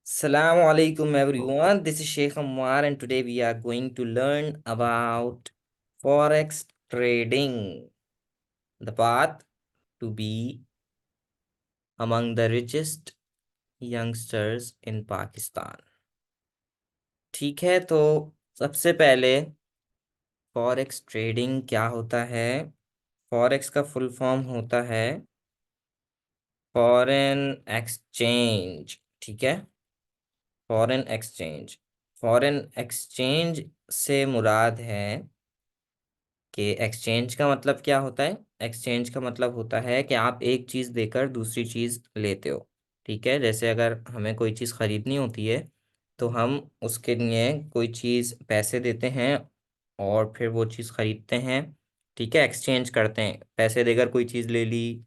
Assalamu alaikum everyone. This is Sheikh Ammar and today we are going to learn about forex trading, the path to be among the richest youngsters in Pakistan. ठीक है, तो सबसे पहले forex trading क्या होता है? Forex का full form होता है फॉरेन एक्सचेंज। ठीक है, फॉरेन एक्सचेंज। फॉरेन एक्सचेंज से मुराद है कि एक्सचेंज का मतलब क्या होता है? एक्सचेंज का मतलब होता है कि आप एक चीज़ देकर दूसरी चीज़ लेते हो। ठीक है, जैसे अगर हमें कोई चीज़ खरीदनी होती है तो हम उसके लिए कोई चीज़ पैसे देते हैं और फिर वो चीज़ खरीदते हैं। ठीक है, एक्सचेंज करते हैं, पैसे देकर कोई चीज़ ले ली,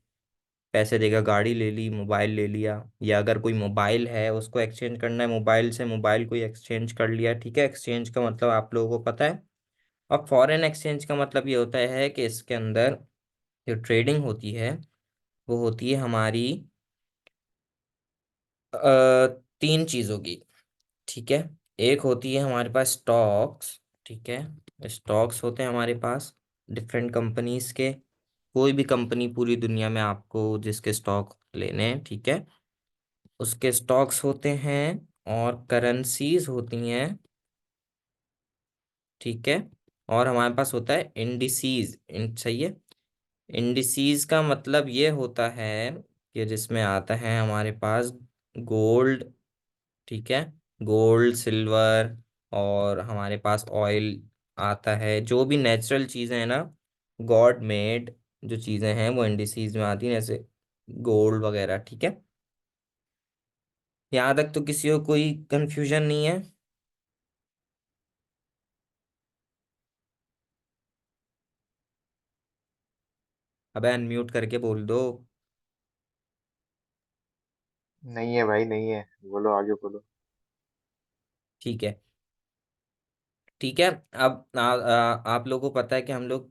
पैसे देकर गाड़ी ले ली, मोबाइल ले लिया, या अगर कोई मोबाइल है उसको एक्सचेंज करना है, मोबाइल से मोबाइल कोई एक्सचेंज कर लिया। ठीक है, एक्सचेंज का मतलब आप लोगों को पता है। अब फॉरेन एक्सचेंज का मतलब ये होता है कि इसके अंदर जो ट्रेडिंग होती है वो होती है हमारी तीन चीज़ों की। ठीक है, एक होती है हमारे पास स्टॉक्स। ठीक है, स्टॉक्स होते हैं हमारे पास डिफरेंट कंपनीज के। कोई भी कंपनी पूरी दुनिया में आपको जिसके स्टॉक लेने हैं, ठीक है, उसके स्टॉक्स होते हैं। और करेंसीज होती हैं। ठीक है, और हमारे पास होता है इंडिसीज। सही है, इंडिसीज का मतलब ये होता है कि जिसमें आता है हमारे पास गोल्ड। ठीक है, गोल्ड, सिल्वर, और हमारे पास ऑयल आता है। जो भी नेचुरल चीज़ें हैं ना, गॉड मेड जो चीज़ें हैं वो इंडिसीज में आती हैं, जैसे गोल्ड वगैरह। ठीक है, यहाँ तक तो किसी को कोई कंफ्यूजन नहीं है? अबे अनम्यूट करके बोल दो। नहीं है भाई, नहीं है। बोलो, आगे बोलो। ठीक है, ठीक है। अब आप लोगों को पता है कि हम लोग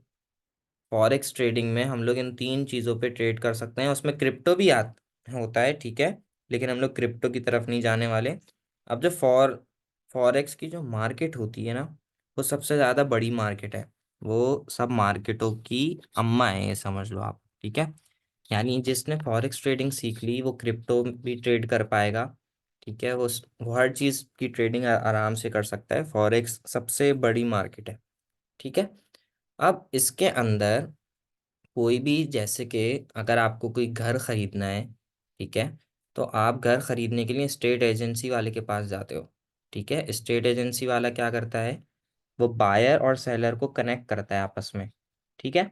फॉरेक्स ट्रेडिंग में हम लोग इन तीन चीज़ों पे ट्रेड कर सकते हैं। उसमें क्रिप्टो भी होता है। ठीक है, लेकिन हम लोग क्रिप्टो की तरफ नहीं जाने वाले। अब जो फॉरेक्स की जो मार्केट होती है ना, वो सबसे ज़्यादा बड़ी मार्केट है। वो सब मार्केटों की अम्मा है, ये समझ लो आप। ठीक है, यानी जिसने फॉरेक्स ट्रेडिंग सीख ली वो क्रिप्टो भी ट्रेड कर पाएगा। ठीक है, वो हर चीज़ की ट्रेडिंग आराम से कर सकता है। फॉरेक्स सबसे बड़ी मार्केट है। ठीक है, अब इसके अंदर कोई भी, जैसे कि अगर आपको कोई घर खरीदना है, ठीक है, तो आप घर खरीदने के लिए स्टेट एजेंसी वाले के पास जाते हो। ठीक है, स्टेट एजेंसी वाला क्या करता है? वो बायर और सेलर को कनेक्ट करता है आपस में। ठीक है,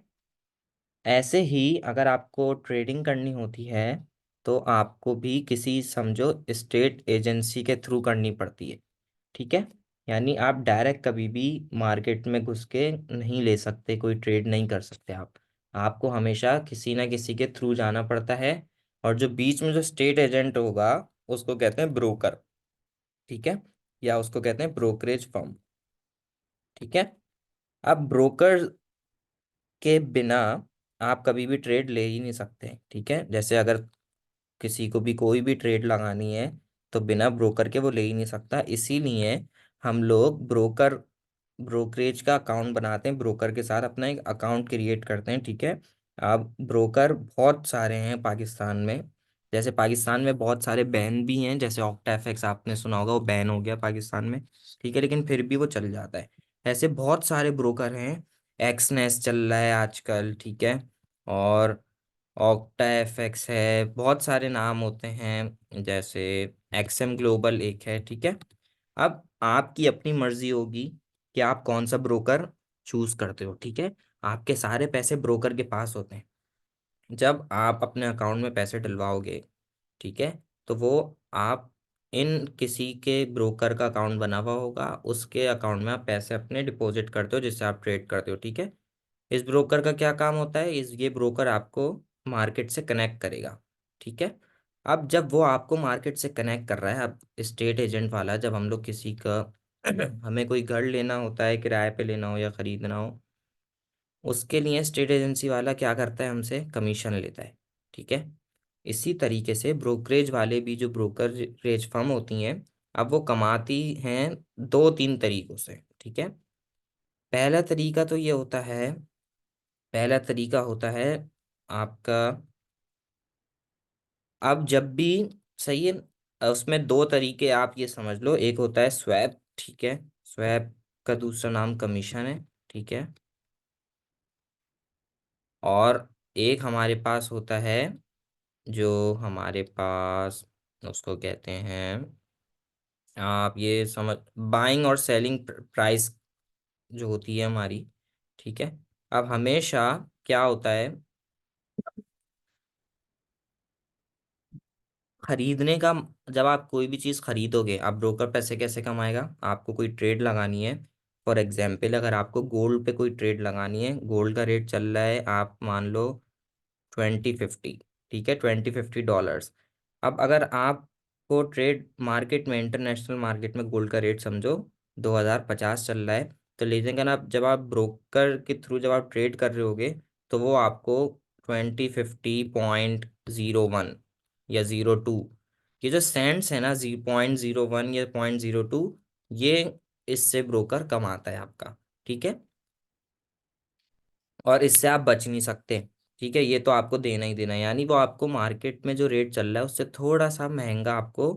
ऐसे ही अगर आपको ट्रेडिंग करनी होती है तो आपको भी किसी, समझो, स्टेट एजेंसी के थ्रू करनी पड़ती है। ठीक है, यानी आप डायरेक्ट कभी भी मार्केट में घुस के नहीं ले सकते, कोई ट्रेड नहीं कर सकते आप। आपको हमेशा किसी ना किसी के थ्रू जाना पड़ता है। और जो बीच में जो स्टेट एजेंट होगा उसको कहते हैं ब्रोकर। ठीक है, या उसको कहते हैं ब्रोकरेज फर्म। ठीक है, अब ब्रोकर के बिना आप कभी भी ट्रेड ले ही नहीं सकते। ठीक है, जैसे अगर किसी को भी कोई भी ट्रेड लगानी है तो बिना ब्रोकर के वो ले ही नहीं सकता। इसीलिए हम लोग ब्रोकरेज का अकाउंट बनाते हैं, ब्रोकर के साथ अपना एक अकाउंट क्रिएट करते हैं। ठीक है, अब ब्रोकर बहुत सारे हैं पाकिस्तान में। जैसे पाकिस्तान में बहुत सारे बैन भी हैं, जैसे ऑक्टाफेक्स आपने सुना होगा, वो बैन हो गया पाकिस्तान में। ठीक है, लेकिन फिर भी वो चल जाता है। ऐसे बहुत सारे ब्रोकर हैं। एक्सनेस चल रहा है आजकल। ठीक है, और ऑक्टा एफएक्स है, बहुत सारे नाम होते हैं, जैसे एक्सएम ग्लोबल एक है। ठीक है, अब आपकी अपनी मर्जी होगी कि आप कौन सा ब्रोकर चूज करते हो। ठीक है, आपके सारे पैसे ब्रोकर के पास होते हैं। जब आप अपने अकाउंट में पैसे डलवाओगे, ठीक है, तो वो आप इन किसी के ब्रोकर का अकाउंट बना हुआ होगा, उसके अकाउंट में आप पैसे अपने डिपॉजिट करते हो जिससे आप ट्रेड करते हो। ठीक है, इस ब्रोकर का क्या काम होता है? ये ब्रोकर आपको मार्केट से कनेक्ट करेगा। ठीक है, अब जब वो आपको मार्केट से कनेक्ट कर रहा है, अब स्टेट एजेंट वाला, जब हम लोग किसी का हमें कोई घर लेना होता है, किराए पे लेना हो या खरीदना हो, उसके लिए स्टेट एजेंसी वाला क्या करता है? हमसे कमीशन लेता है। ठीक है, इसी तरीके से ब्रोकरेज वाले भी जो ब्रोकरेज फर्म होती हैं, अब वो कमाती हैं दो तीन तरीकों से, ठीक है। पहला तरीका तो ये होता है, पहला तरीका होता है आपका, अब जब भी, सही है, उसमें दो तरीके आप ये समझ लो, एक होता है स्वैप, ठीक है। स्वैप का दूसरा नाम कमीशन है, ठीक है। और एक हमारे पास होता है, जो हमारे पास, उसको कहते हैं, आप ये समझ, बाइंग और सेलिंग प्राइस जो होती है हमारी, ठीक है। अब हमेशा क्या होता है, खरीदने का, जब आप कोई भी चीज़ खरीदोगे, आप ब्रोकर पैसे कैसे कमाएगा, आपको कोई ट्रेड लगानी है। फॉर एग्जाम्पल, अगर आपको गोल्ड पे कोई ट्रेड लगानी है, गोल्ड का रेट चल रहा है, आप मान लो 2050, ठीक है, $20-50। अब अगर आपको ट्रेड मार्केट में, इंटरनेशनल मार्केट में गोल्ड का रेट समझो 2050 चल रहा है, तो लेकिन आप जब आप ब्रोकर के थ्रू जब आप ट्रेड कर रहे होगे, तो वो आपको 2050.01 या 02, ये जो सेंट्स है ना, 0.01 या 0.02, ये इससे ब्रोकर कमाता है आपका, ठीक है। और इससे आप बच नहीं सकते, ठीक है, ये तो आपको देना ही देना है, यानी वो आपको मार्केट में जो रेट चल रहा है उससे थोड़ा सा महंगा आपको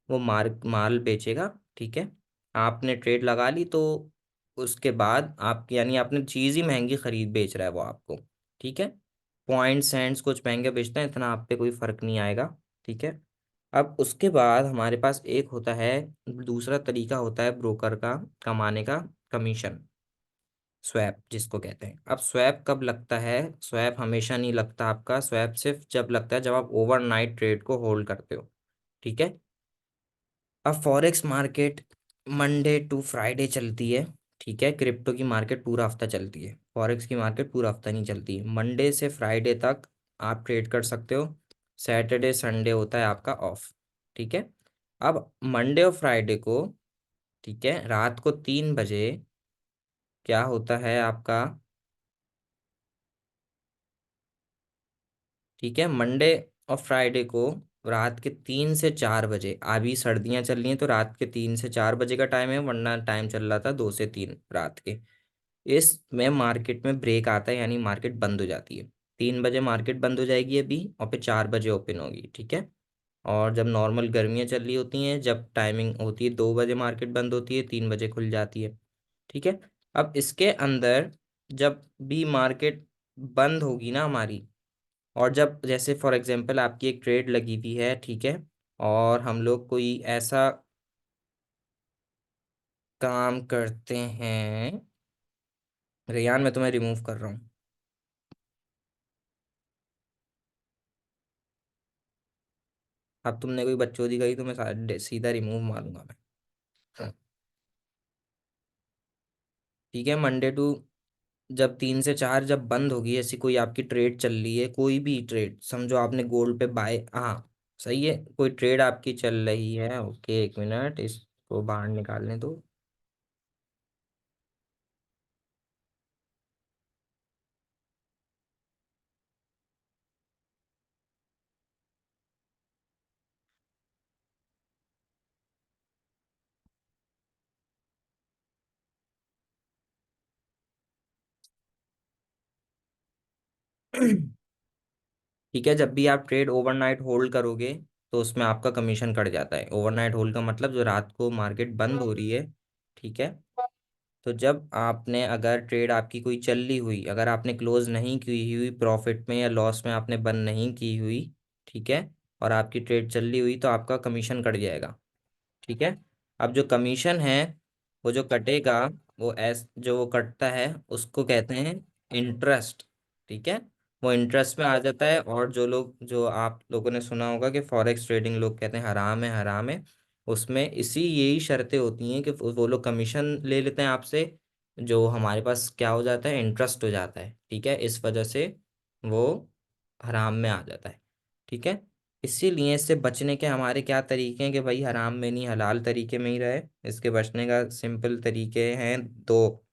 वो माल बेचेगा, ठीक है। आपने ट्रेड लगा ली तो उसके बाद आप, यानी आपने चीज़ ही महंगी खरीद बेच रहा है वो आपको, ठीक है। पॉइंट सेंट्स कुछ महंगे बेचते हैं, इतना आप पे कोई फर्क नहीं आएगा, ठीक है। अब उसके बाद हमारे पास एक होता है, दूसरा तरीका होता है ब्रोकर का कमाने का, कमीशन, स्वैप जिसको कहते हैं। अब स्वैप कब लगता है, स्वैप हमेशा नहीं लगता आपका, स्वैप सिर्फ जब लगता है जब आप ओवरनाइट ट्रेड को होल्ड करते हो, ठीक है। अब forex market Monday to Friday चलती है, ठीक है। क्रिप्टो की मार्केट पूरा हफ्ता चलती है, फॉरेक्स की मार्केट पूरा हफ्ता नहीं चलती, मंडे से फ्राइडे तक आप ट्रेड कर सकते हो, सैटरडे संडे होता है आपका ऑफ, ठीक है। अब मंडे और फ्राइडे को, ठीक है, रात को 3 बजे क्या होता है आपका, ठीक है, मंडे और फ्राइडे को रात के 3 से 4 बजे, अभी सर्दियां चल रही हैं तो रात के 3 से 4 बजे का टाइम है, वरना टाइम चल रहा था 2 से 3 रात के, इसमें मार्केट में ब्रेक आता है, यानी मार्केट बंद हो जाती है। 3 बजे मार्केट बंद हो जाएगी अभी, और फिर 4 बजे ओपन होगी, ठीक है। और जब नॉर्मल गर्मियां चल रही होती हैं, जब टाइमिंग होती है 2 बजे मार्केट बंद होती है, 3 बजे खुल जाती है, ठीक है। अब इसके अंदर जब भी मार्केट बंद होगी ना हमारी, और जब जैसे फॉर एग्जांपल आपकी एक ट्रेड लगी हुई है, ठीक है, और हम लोग कोई ऐसा काम करते हैं, रेयान मैं तुम्हें रिमूव कर रहा हूँ, अब तुमने कोई बकचोदी करी तो मैं सीधा रिमूव मारूंगा मैं, हाँ, ठीक है। मंडे टू, जब 3 से 4 जब बंद होगी, ऐसी कोई आपकी ट्रेड चल रही है, कोई भी ट्रेड समझो, आपने गोल्ड पे बाय, हाँ सही है, कोई ट्रेड आपकी चल रही है, ओके, 1 मिनट इसको बाहर निकालने दो। ठीक है, जब भी आप ट्रेड ओवरनाइट होल्ड करोगे, तो उसमें आपका कमीशन कट जाता है। ओवरनाइट होल्ड का मतलब जो रात को मार्केट बंद हो रही है, ठीक है, तो जब आपने, अगर ट्रेड आपकी कोई चल रही हुई, अगर आपने क्लोज नहीं की हुई प्रॉफिट में या लॉस में, आपने बंद नहीं की हुई, ठीक है, और आपकी ट्रेड चल रही हुई, तो आपका कमीशन कट जाएगा, ठीक है। अब जो कमीशन है, वो जो कटेगा, वो जो वो कटता है उसको कहते हैं इंटरेस्ट, ठीक है। वो इंटरेस्ट में आ जाता है, और जो लोग, जो आप लोगों ने सुना होगा कि फॉरेक्स ट्रेडिंग लोग कहते हैं हराम है, हराम है, उसमें इसी यही शर्तें होती हैं कि वो लोग कमीशन ले लेते हैं आपसे, जो हमारे पास क्या हो जाता है, इंटरेस्ट हो जाता है, ठीक है, इस वजह से वो हराम में आ जाता है, ठीक है। इसीलिए इससे बचने के हमारे क्या तरीके हैं कि भाई हराम में नहीं, हलाल तरीके में ही रहे। इसके बचने का सिंपल तरीके हैं, दो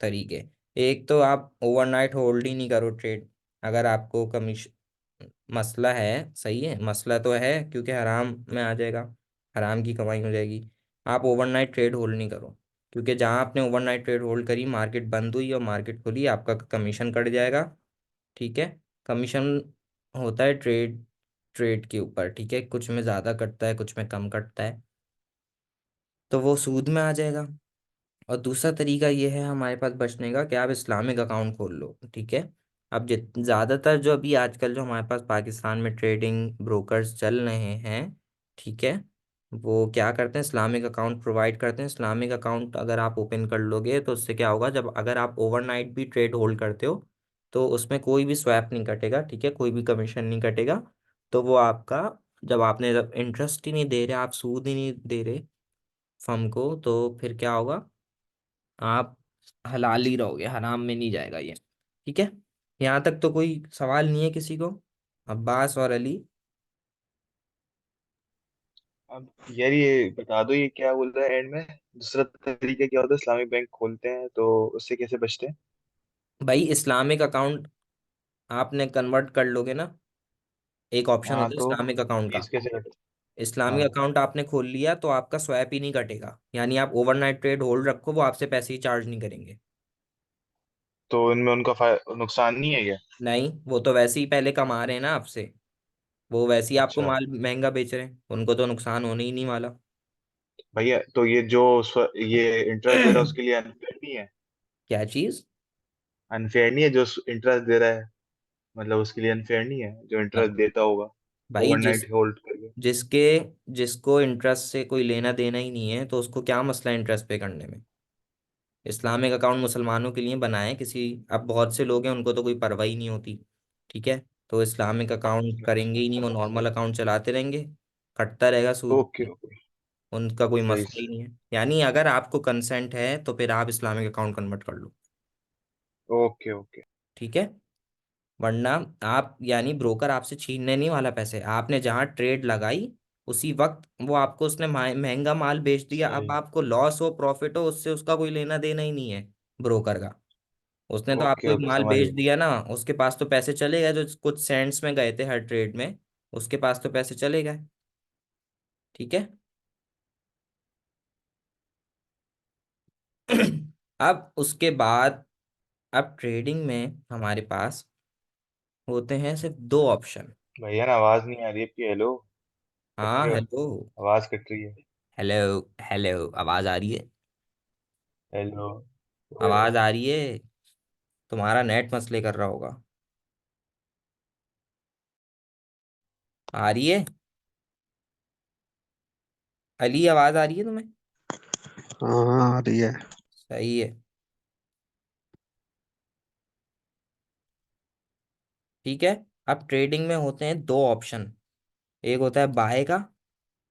तरीके। एक तो आप ओवरनाइट होल्ड ही नहीं करो ट्रेड, अगर आपको कमीशन, मसला है, सही है, मसला तो है क्योंकि हराम में आ जाएगा, हराम की कमाई हो जाएगी। आप ओवरनाइट ट्रेड होल्ड नहीं करो, क्योंकि जहां आपने ओवरनाइट ट्रेड होल्ड करी, मार्केट बंद हुई और मार्केट खुली, आपका कमीशन कट जाएगा। ठीक है। कमीशन होता है ट्रेड ट्रेड के ऊपर, ठीक है, कुछ में ज़्यादा कटता है, कुछ में कम कटता है, तो वो सूद में आ जाएगा। और दूसरा तरीका ये है हमारे पास बचने का कि आप इस्लामिक अकाउंट खोल लो। ठीक है। अब जित ज़्यादातर जो अभी आजकल जो हमारे पास पाकिस्तान में ट्रेडिंग ब्रोकर्स चल रहे हैं, ठीक है, वो क्या करते हैं, इस्लामिक अकाउंट प्रोवाइड करते हैं। इस्लामिक अकाउंट अगर आप ओपन कर लोगे तो उससे क्या होगा, जब अगर आप ओवरनाइट भी ट्रेड होल्ड करते हो तो उसमें कोई भी स्वैप नहीं कटेगा, ठीक है, कोई भी कमीशन नहीं कटेगा। तो वो आपका, जब आपने जब इंटरेस्ट ही नहीं दे रहे, आप सूद ही नहीं दे रहे फर्म को, तो फिर क्या होगा, आप हलाल ही रहोगे, हराम में नहीं जाएगा ये। ठीक है। यहाँ तक तो कोई सवाल नहीं है किसी को, अब्बास और अली? अब यार ये बता दो, ये क्या बोल रहा है एंड में? दूसरा तरीका क्या होता है? इस्लामिक बैंक खोलते हैं तो उससे कैसे बचते हैं? भाई इस्लामिक अकाउंट आपने कन्वर्ट कर लोगे ना, एक ऑप्शन हाँ होता है तो इस्लामिक अकाउंट का। फीस कैसे कटे? इस्लामिक हाँ अकाउंट आपने खोल लिया तो आपका स्वैप ही नहीं कटेगा, यानी आप ओवरनाइट ट्रेड होल्ड रखो, वो आपसे पैसे ही चार्ज नहीं करेंगे। तो इनमें उनका नुकसान नहीं है क्या? नहीं, वो तो वैसे ही पहले कमा रहे हैं ना आपसे, वो वैसे ही आपको अच्छा माल महंगा बेच रहे हैं, उनको तो नुकसान होने ही नहीं वाला। भैया, तो ये जो ये इंटरेस्ट दे रहा है उसके लिए अनफेयर नहीं है? क्या चीज? अनफेयर नहीं है जो इंटरेस्ट दे रहा है? मतलब उसके लिए अनफेयर नहीं है जो इंटरेस्ट देता होगा भाई जिस ओवरनाइट होल्ड करके? जिसके जिसको इंटरेस्ट से कोई लेना देना ही नहीं है, तो उसको क्या मसला है इंटरेस्ट पे करने में? इस्लामिक अकाउंट मुसलमानों के लिए बनाए किसी, अब बहुत से लोग हैं उनको तो कोई परवाह ही नहीं होती। ठीक है। तो इस्लामिक अकाउंट करेंगे अच्छा ही नहीं, वो अच्छा नॉर्मल सही। अकाउंट चलाते रहेंगे, कटता रहेगा सूद, ओके ओके। उनका कोई सही मसला ही नहीं है। यानी अगर आपको कंसेंट है तो फिर आप इस्लामिक अकाउंट कन्वर्ट कर लो। Okay okay. ठीक है। वरना आप, यानी ब्रोकर आपसे छीनने नहीं वाला पैसे, आपने जहां ट्रेड लगाई उसी वक्त वो आपको उसने महंगा माल बेच दिया, अब सही। आपको लॉस हो प्रॉफिट हो उससे उसका कोई लेना देना ही नहीं है ब्रोकर का। उसने तो ओके आपको एक ओके माल समझ बेच गया। दिया ना, उसके पास तो पैसे चले गए, जो कुछ सेंट्स में गए थे हर ट्रेड में, उसके पास तो पैसे चले गए। ठीक है। अब उसके बाद, अब ट्रेडिंग में हमारे पास होते हैं सिर्फ दो ऑप्शन। भैया ना आवाज नहीं आ रही आपकी। हेलो? कट हाँ रहे हो? हेलो। आवाज कट रही है। हेलो। हेलो, आवाज आ रही है? हेलो? आवाज आ रही है? तुम्हारा नेट मसले कर रहा होगा। आ रही है? अली, आवाज आ रही है तुम्हें? हाँ हाँ, आ रही है। सही है। ठीक है। अब ट्रेडिंग में होते हैं दो ऑप्शन, एक होता है बाय का,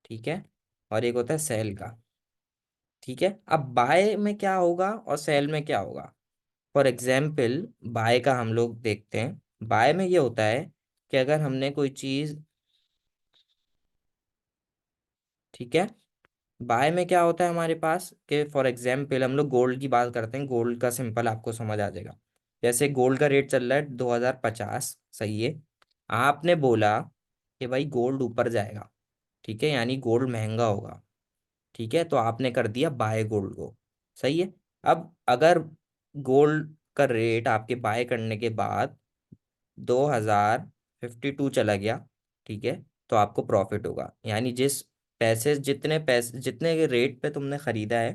ठीक है, और एक होता है सेल का। ठीक है। अब बाय में क्या होगा और सेल में क्या होगा? फॉर एग्जाम्पल, बाय का हम लोग देखते हैं। बाय में ये होता है कि अगर हमने कोई चीज, ठीक है, बाय में क्या होता है हमारे पास कि फॉर एग्जाम्पल हम लोग गोल्ड की बात करते हैं, गोल्ड का सिंपल आपको समझ आ जाएगा। जैसे गोल्ड का रेट चल रहा है 2050, सही है, आपने बोला कि भाई गोल्ड ऊपर जाएगा, ठीक है, यानी गोल्ड महंगा होगा, ठीक है, तो आपने कर दिया बाय गोल्ड को, सही है। अब अगर गोल्ड का रेट आपके बाय करने के बाद 2052 चला गया, ठीक है, तो आपको प्रॉफिट होगा, यानी जिस पैसे, जितने पैसे, जितने के रेट पे तुमने खरीदा है,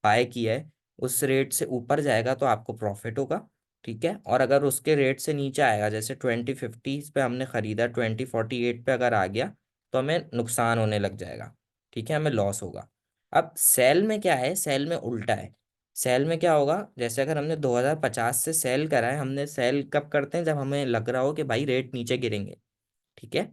बाय किया है, उस रेट से ऊपर जाएगा तो आपको प्रॉफिट होगा। ठीक है। और अगर उसके रेट से नीचे आएगा, जैसे 2050 पे हमने खरीदा, 2048 पे अगर आ गया, तो हमें नुकसान होने लग जाएगा, ठीक है, हमें लॉस होगा। अब सेल में क्या है, सेल में उल्टा है। सेल में क्या होगा, जैसे अगर हमने 2050 से सेल करा है, हमने सेल कब करते हैं, जब हमें लग रहा हो कि भाई रेट नीचे गिरेंगे, ठीक है,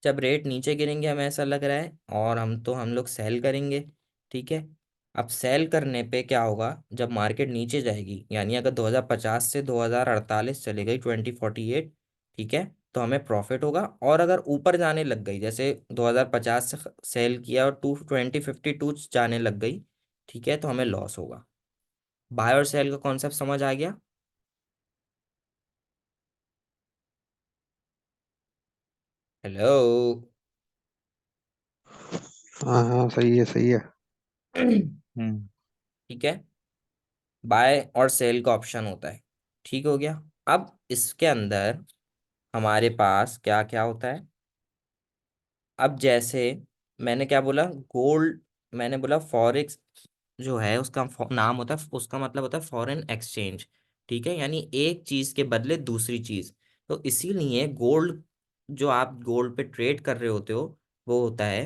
जब रेट नीचे गिरेंगे हमें ऐसा लग रहा है, और हम लोग सेल करेंगे। ठीक है। अब सेल करने पे क्या होगा, जब मार्केट नीचे जाएगी, यानी अगर 2050 से 2048 चली गई, 2048, ठीक है, तो हमें प्रॉफिट होगा। और अगर ऊपर जाने लग गई, जैसे 2050 से सेल किया और 2052 जाने लग गई, ठीक है, तो हमें लॉस होगा। बाय और सेल का कॉन्सेप्ट समझ आ गया? हेलो। हाँ हाँ, सही है सही है। हम्म। ठीक है, बाय और सेल का ऑप्शन होता है। ठीक हो गया। अब इसके अंदर हमारे पास क्या क्या होता है। अब जैसे मैंने क्या बोला, गोल्ड, मैंने बोला फॉरेक्स जो है उसका नाम होता है, उसका मतलब होता है फॉरेन एक्सचेंज। ठीक है, यानी एक चीज के बदले दूसरी चीज। तो इसीलिए गोल्ड, जो आप गोल्ड पे ट्रेड कर रहे होते हो, वो होता है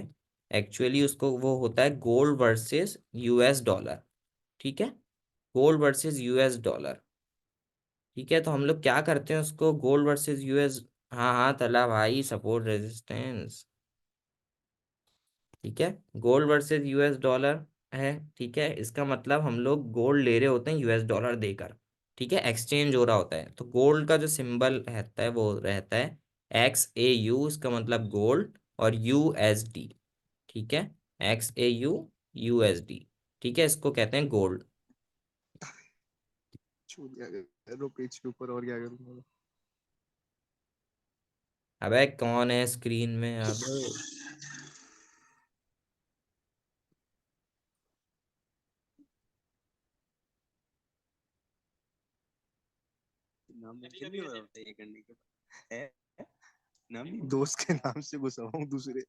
एक्चुअली, उसको वो होता है गोल्ड वर्सेस यूएस डॉलर। ठीक है, गोल्ड वर्सेस यूएस डॉलर। ठीक है, तो हम लोग क्या करते हैं उसको, गोल्ड वर्सेस यूएस। हाँ हाँ तला भाई, सपोर्ट रेजिस्टेंस। ठीक है, गोल्ड वर्सेस यूएस डॉलर है। ठीक है, इसका मतलब हम लोग गोल्ड ले रहे होते हैं यूएस डॉलर देकर। ठीक है, एक्सचेंज हो रहा होता है। तो गोल्ड का जो सिंबल रहता है वो रहता है XAU, इसका मतलब गोल्ड, और USD। ठीक है, XAU USD। ठीक है, इसको कहते हैं गोल्ड। छूट गया रो पेज के ऊपर, और क्या करूंगा। अबे कौन है स्क्रीन में अब। नाम मेंशन नहीं हो रहा होता ये करने के बाद है। नाम नहीं, दोस्त के नाम से घुसा हूँ दूसरे,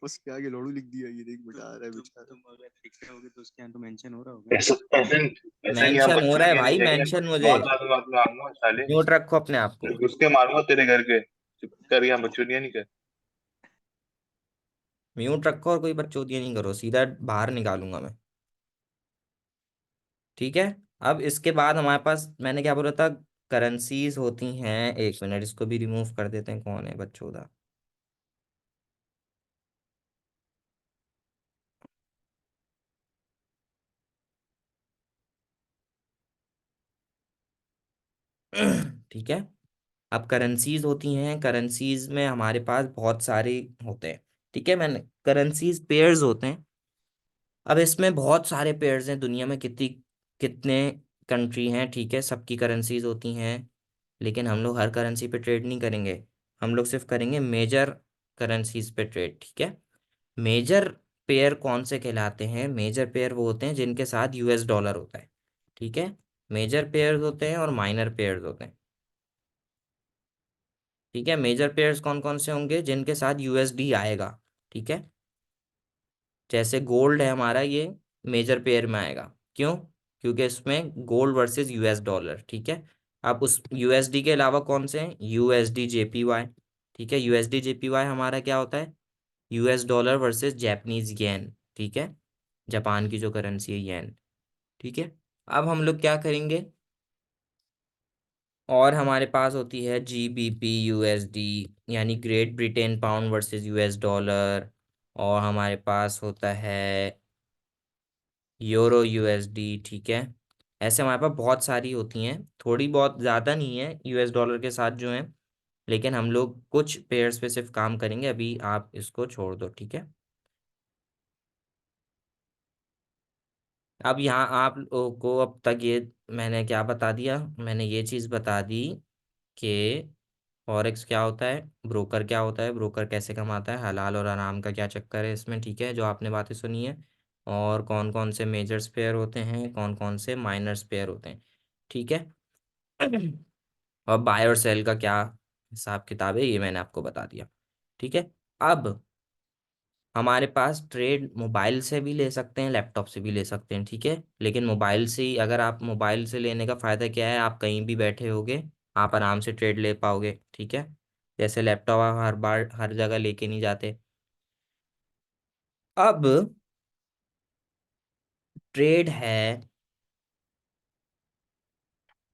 उसके आगे लोड़ू लिख दिया, ये देख बता रहा है बेचारा। तुम अगर लिखते होगे तो उसके यहाँ तो मेंशन हो रहा होगा। ऐसा ऐसे ऐसे नहीं, यहाँ मेंशन हो रहा है बकचोदियां नहीं भाई, चाहिए। मेंशन मुझे। बहुत ज्यादा मैं आऊंगा साले। म्यूट रखो अपने आप को। घुस के मारूंगा तेरे घर के। चुप कर, यहाँ बकचोदियां नहीं कर। म्यूट रखो और कोई बकचोदियां नहीं करो, सीधा बाहर निकालूंगा मैं। ठीक है, अब इसके बाद हमारे पास मैंने क्या बोला था, करेंसीज होती हैं। एक मिनट, इसको भी रिमूव कर देते हैं, कौन है बच्चोदा। ठीक है, अब करेंसीज होती हैं। करेंसीज में हमारे पास बहुत सारे होते हैं। ठीक है, मैंने करेंसीज पेयर्स होते हैं। अब इसमें बहुत सारे पेयर्स हैं, दुनिया में कितनी कितने कंट्री हैं। ठीक है, सबकी करेंसीज होती हैं, लेकिन हम लोग हर करेंसी पे ट्रेड नहीं करेंगे। हम लोग सिर्फ करेंगे मेजर करेंसीज पे ट्रेड। ठीक है, मेजर पेयर कौन से कहलाते हैं, मेजर पेयर वो होते हैं जिनके साथ यूएस डॉलर होता है। ठीक है, मेजर पेयर्स होते हैं और माइनर पेयर्स होते हैं। ठीक है, मेजर पेयर्स कौन कौन से होंगे, जिनके साथ यूएसडी आएगा। ठीक है, जैसे गोल्ड है हमारा, ये मेजर पेयर में आएगा। क्यों? क्योंकि इसमें गोल्ड वर्सेस यूएस डॉलर। ठीक है, अब उस यूएसडी के अलावा कौन से हैं, यूएसडी जेपीवाई। ठीक है, यूएसडी जेपीवाई हमारा क्या होता है, US dollar versus Japanese yen. ठीक है, जापान की जो करेंसी है येन। ठीक है, अब हम लोग क्या करेंगे, और हमारे पास होती है GBP USD, यानी great Britain pound versus US dollar. और हमारे पास होता है यूरो USD। ठीक है, ऐसे हमारे पास बहुत सारी होती हैं, थोड़ी बहुत, ज़्यादा नहीं है यूएस डॉलर के साथ जो है। लेकिन हम लोग कुछ पेयर्स पे सिर्फ काम करेंगे, अभी आप इसको छोड़ दो। ठीक है, अब यहाँ आप लोगों को अब तक ये मैंने क्या बता दिया, मैंने ये चीज़ बता दी कि फॉरेक्स क्या होता है, ब्रोकर क्या होता है, ब्रोकर कैसे कमाता है, हलाल और हराम का क्या चक्कर है इसमें। ठीक है, जो आपने बातें सुनी है, और कौन कौन से मेजर स्पेयर होते हैं, कौन कौन से माइनर स्पेयर होते हैं। ठीक है, और बाय और सेल का क्या हिसाब किताब है, ये मैंने आपको बता दिया। ठीक है, अब हमारे पास ट्रेड मोबाइल से भी ले सकते हैं, लैपटॉप से भी ले सकते हैं। ठीक है, लेकिन मोबाइल से ही, अगर आप मोबाइल से लेने का फ़ायदा क्या है, आप कहीं भी बैठे होगे, आप आराम से ट्रेड ले पाओगे। ठीक है, जैसे लैपटॉप आप हर बार हर जगह लेके नहीं जाते। अब ट्रेड है।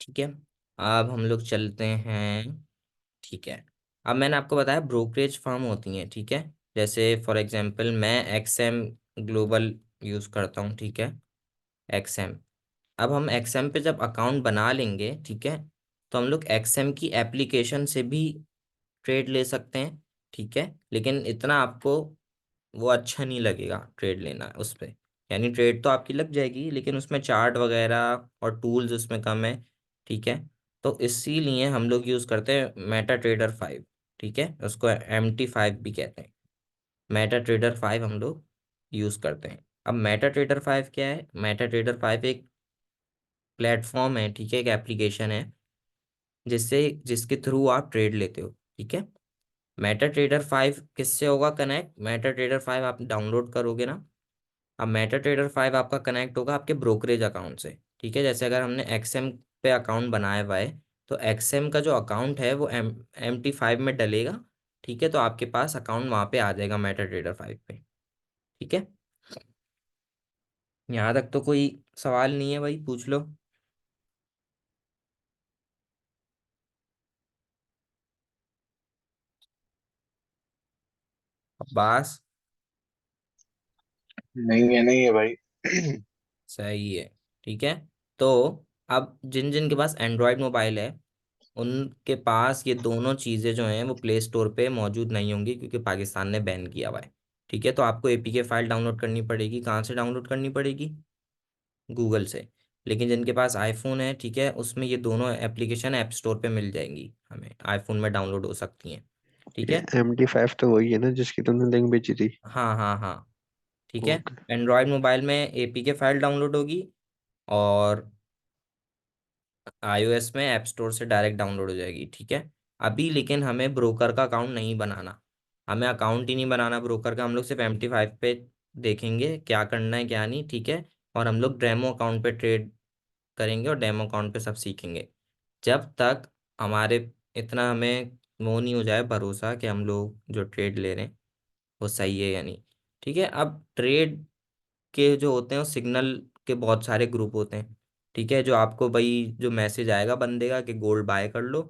ठीक है, अब हम लोग चलते हैं। ठीक है, अब मैंने आपको बताया ब्रोकरेज फर्म होती हैं। ठीक है, जैसे फॉर एग्जांपल मैं एक्सएम ग्लोबल यूज़ करता हूँ। ठीक है, एक्सएम। अब हम एक्सएम पे जब अकाउंट बना लेंगे, ठीक है, तो हम लोग एक्सएम की एप्लीकेशन से भी ट्रेड ले सकते हैं। ठीक है, लेकिन इतना आपको वो अच्छा नहीं लगेगा ट्रेड लेना उस पे। यानी ट्रेड तो आपकी लग जाएगी, लेकिन उसमें चार्ट वगैरह और टूल्स उसमें कम है। ठीक है, तो इसीलिए हम लोग यूज़ करते हैं मेटा ट्रेडर 5। ठीक है, उसको MT5 भी कहते हैं। मेटा ट्रेडर 5 हम लोग यूज़ करते हैं। अब मेटा ट्रेडर 5 क्या है? मेटा ट्रेडर 5 एक प्लेटफॉर्म है, ठीक है, एक एप्लीकेशन है जिससे जिसके थ्रू आप ट्रेड लेते हो, ठीक है। मेटा ट्रेडर 5 किससे होगा कनेक्ट? मेटा ट्रेडर 5 आप डाउनलोड करोगे ना, अब मेटा ट्रेडर 5 आपका कनेक्ट होगा आपके ब्रोकरेज अकाउंट से, ठीक है। जैसे अगर हमने एक्सएम पे अकाउंट बनाया हुआ है, तो एक्सएम का जो अकाउंट है वो MT5 में डलेगा, ठीक है। तो आपके पास अकाउंट वहाँ पे आ जाएगा मेटा ट्रेडर 5 पे, ठीक है। यहाँ तक तो कोई सवाल नहीं है भाई, पूछ लो। अब्बास। नहीं है भाई। सही है, ठीक है। तो अब जिन जिन के पास एंड्रॉयड मोबाइल है, उनके पास ये दोनों चीज़ें जो हैं वो प्ले स्टोर पे मौजूद नहीं होंगी, क्योंकि पाकिस्तान ने बैन किया हुआ है, ठीक है। तो आपको APK फाइल डाउनलोड करनी पड़ेगी। कहाँ से डाउनलोड करनी पड़ेगी? गूगल से। लेकिन जिनके पास आईफोन है, ठीक है, उसमें ये दोनों एप्लीकेशन ऐप स्टोर पे मिल जाएंगी, हमें आईफोन में डाउनलोड हो सकती हैं, ठीक है। MT5 तो वही है ना जिसकी तुमने लिंक भेजी थी? हाँ हाँ हाँ, ठीक है। ओके। एंड्रॉयड मोबाइल में APK फाइल डाउनलोड होगी, और iOS में ऐप स्टोर से डायरेक्ट डाउनलोड हो जाएगी, ठीक है। अभी लेकिन हमें ब्रोकर का अकाउंट नहीं बनाना, हमें अकाउंट ही नहीं बनाना ब्रोकर का। हम लोग सिर्फ MT5 पे देखेंगे क्या करना है क्या नहीं, ठीक है। और हम लोग डेमो अकाउंट पे ट्रेड करेंगे, और डेमो अकाउंट पे सब सीखेंगे। जब तक हमारे इतना हमें वो नहीं हो जाए भरोसा कि हम लोग जो ट्रेड ले रहे हैं वो सही है या नहीं, ठीक है। अब ट्रेड के जो होते हैं वो सिग्नल के बहुत सारे ग्रुप होते हैं, ठीक है। जो आपको भाई जो मैसेज आएगा बंदे का कि गोल्ड बाय कर लो,